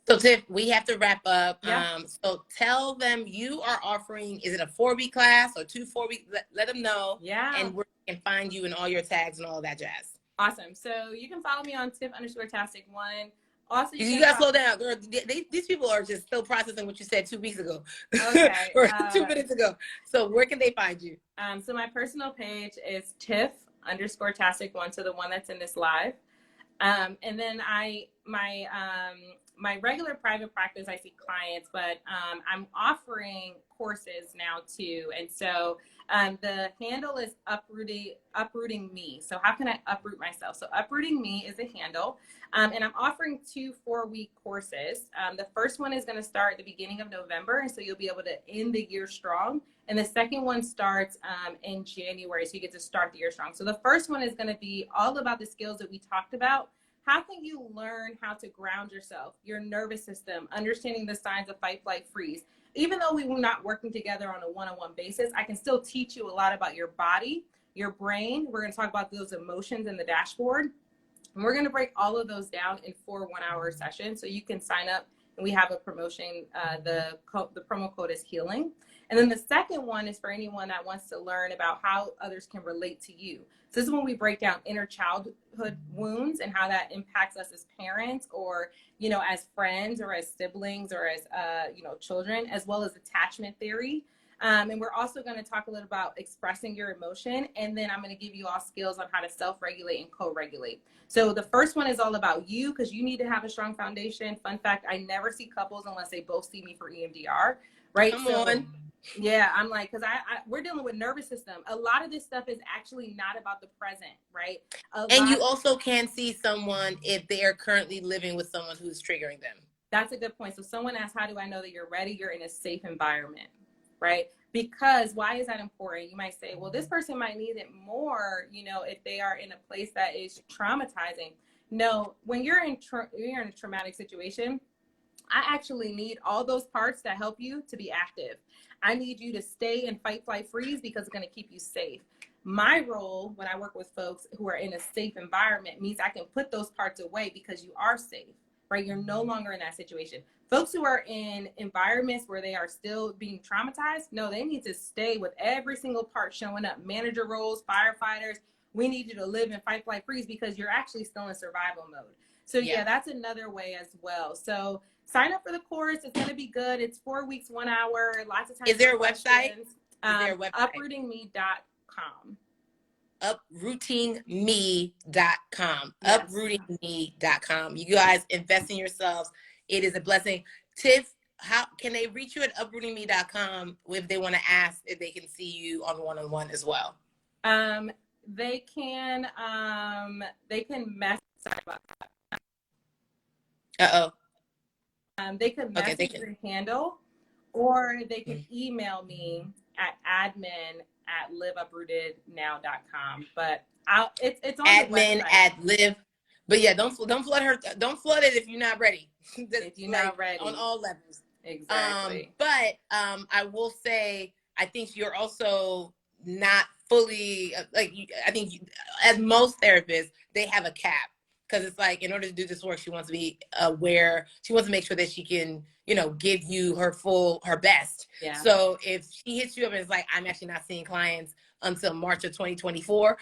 A: So Tiff, we have to wrap up.
B: Yeah.
A: So tell them you are offering, is it a 4-week class or 2 4-week? Let them know.
B: Yeah.
A: And where we can find you and all your tags and all that jazz.
B: Awesome. So you can follow me on Tiff_tastic1. Also,
A: you gotta slow down, girl. These people are just still processing what you said 2 weeks ago.
B: Okay.
A: or 2 minutes ago. So where can they find you?
B: So my personal page is Tiff_tastic1, so the one that's in this live. And then my regular private practice, I see clients, but I'm offering courses now too. And so the handle is uprooting me. So how can I uproot myself? So uprooting me is a handle. And I'm offering 2 4-week courses. The first one is going to start at the beginning of November. And so you'll be able to end the year strong. And the second one starts in January. So you get to start the year strong. So the first one is going to be all about the skills that we talked about. How can you learn how to ground yourself, your nervous system, understanding the signs of fight, flight, freeze? Even though we were not working together on a one-on-one basis, I can still teach you a lot about your body, your brain. We're going to talk about those emotions in the dashboard. And we're going to break all of those down in 4 1-hour sessions. So you can sign up, and we have a promotion. The promo code is HEALING. And then the second one is for anyone that wants to learn about how others can relate to you. So this is when we break down inner childhood wounds and how that impacts us as parents, or, you know, as friends, or as siblings, or as, you know, children, as well as attachment theory. And we're also going to talk a little about expressing your emotion. And then I'm going to give you all skills on how to self-regulate and co-regulate. So the first one is all about you, because you need to have a strong foundation. Fun fact, I never see couples unless they both see me for EMDR, right?
A: Come on.
B: Yeah, I'm like, because we're dealing with nervous system. A lot of this stuff is actually not about the present, right?
A: And you also can see someone if they are currently living with someone who's triggering them.
B: That's a good point. So someone asks, how do I know that you're ready? You're in a safe environment, right? Because why is that important? You might say, well, this person might need it more, you know, if they are in a place that is traumatizing. No, when you're in a traumatic situation, I actually need all those parts that help you to be active. I need you to stay in fight, flight, freeze, because it's going to keep you safe. My role when I work with folks who are in a safe environment means I can put those parts away because you are safe, right? You're no longer in that situation. Folks who are in environments where they are still being traumatized, no, they need to stay with every single part showing up. Manager roles, firefighters, we need you to live in fight, flight, freeze, because you're actually still in survival mode. So yeah, that's another way as well. So sign up for the course. It's going to be good. It's 4 weeks, 1 hour, lots of time.
A: Is there a website?
B: Uprootingme.com.
A: Uprootingme.com.
B: Yes.
A: Uprootingme.com. You guys invest in yourselves. It is a blessing. Tiff, how can they reach you at uprootingme.com if they want to ask if they can see you on one-on-one as well?
B: They can message. They could message your handle, or they could email me at admin@liveuprootednow.com. But it's on
A: admin
B: the website.
A: @live. But yeah, don't flood her. Don't flood it if you're not ready.
B: If you're not ready
A: on all levels.
B: Exactly.
A: But I will say, I think you're also not fully I think as most therapists, they have a cap. Because it's like, in order to do this work, she wants to be aware. She wants to make sure that she can, you know, give you her best.
B: Yeah.
A: So if she hits you up and it's like, I'm actually not seeing clients until March of 2024,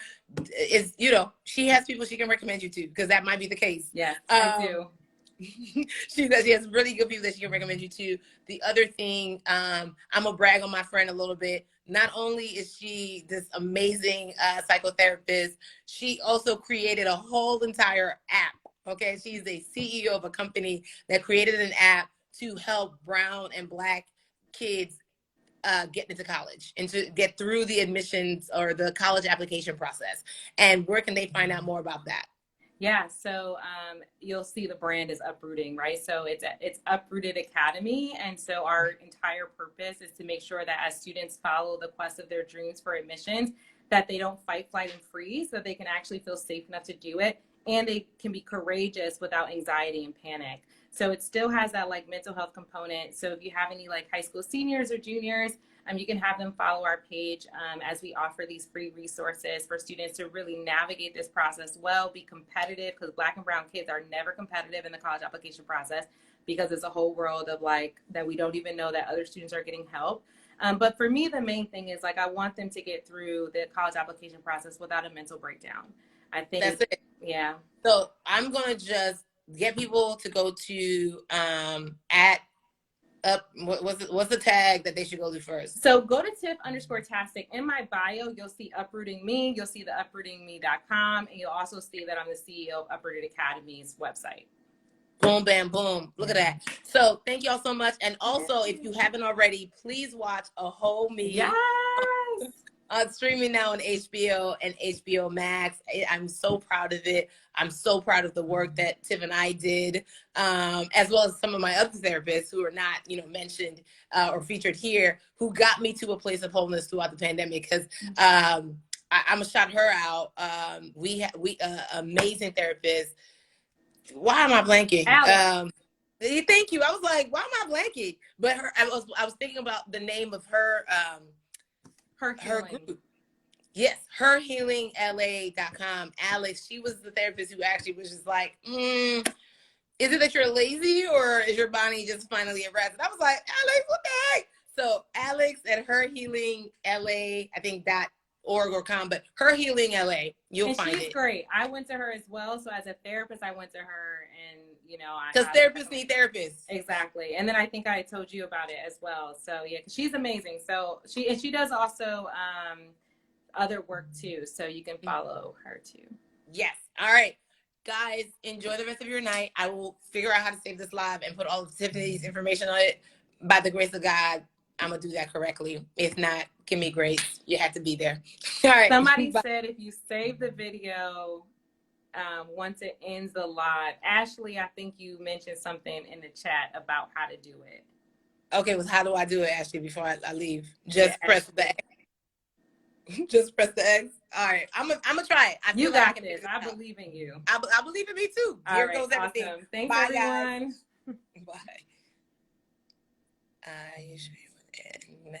A: is, you know, she has people she can recommend you to, because that might be the case.
B: Yeah, I do.
A: She says she has really good people that she can recommend you to. The other thing, I'm gonna brag on my friend a little bit. Not only is she this amazing psychotherapist, she also created a whole entire app. Okay, she's a CEO of a company that created an app to help brown and black kids get into college and to get through the admissions or the college application process. And where can they find out more about that?
B: Yeah, so you'll see the brand is Uprooting, right? So it's Uprooted Academy, and so our entire purpose is to make sure that as students follow the quest of their dreams for admissions, that they don't fight, flight, and freeze, so that they can actually feel safe enough to do it, and they can be courageous without anxiety and panic. So it still has that like mental health component. So if you have any like high school seniors or juniors, you can have them follow our page as we offer these free resources for students to really navigate this process well, be competitive, because Black and brown kids are never competitive in the college application process because it's a whole world of like that we don't even know that other students are getting help. But for me, the main thing is like I want them to get through the college application process without a mental breakdown. I think
A: that's it.
B: Yeah.
A: So I'm gonna just get people to go to at up what's the tag that they should go to first?
B: So go to Tiff_tastic. In my bio, you'll see Uprooting Me, you'll see the uprootingme.com, and you'll also see that I'm the CEO of Uprooted Academy's website.
A: Boom, bam, boom. Look at that. So thank y'all so much. And also, if you haven't already, please watch A Whole Me.
B: Yes.
A: Streaming now on HBO and HBO Max. I'm so proud of it. I'm so proud of the work that Tiff and I did, as well as some of my other therapists who are not, mentioned or featured here, who got me to a place of wholeness throughout the pandemic. Because I'm gonna shout her out. We amazing therapist. Why am I blanking? Thank you. I was like, why am I blanking? But I was thinking about the name of her. Her group. Yes, herhealingla.com. Alex, she was the therapist who actually was just like, is it that you're lazy or is your body just finally at rest? And I was like, Alex, what the heck? So Alex at herhealingla, I think .org or com, but Her Healing LA, you'll find it.
B: She's great. I went to her as well. So as a therapist, I went to her, and
A: because therapists need therapists.
B: Exactly. And then I think I told you about it as well. So yeah, she's amazing. So she does also other work too. So you can follow her too.
A: Yes. All right. Guys, enjoy the rest of your night. I will figure out how to save this live and put all of Tiffany's information on it. By the grace of God, I'm going to do that correctly. If not, give me grace. You have to be there. All right.
B: Somebody said if you save the video once it ends the live. Ashley, I think you mentioned something in the chat about how to do it.
A: Okay, well, how do I do it, Ashley, before I leave? Just press the X. Just press the X. All right, I'm gonna try it.
B: You got this. I believe in you.
A: I believe in me too. Here goes everything.
B: Awesome. Thanks,
A: bye,
B: everyone.
A: Guys. Bye. I show you now.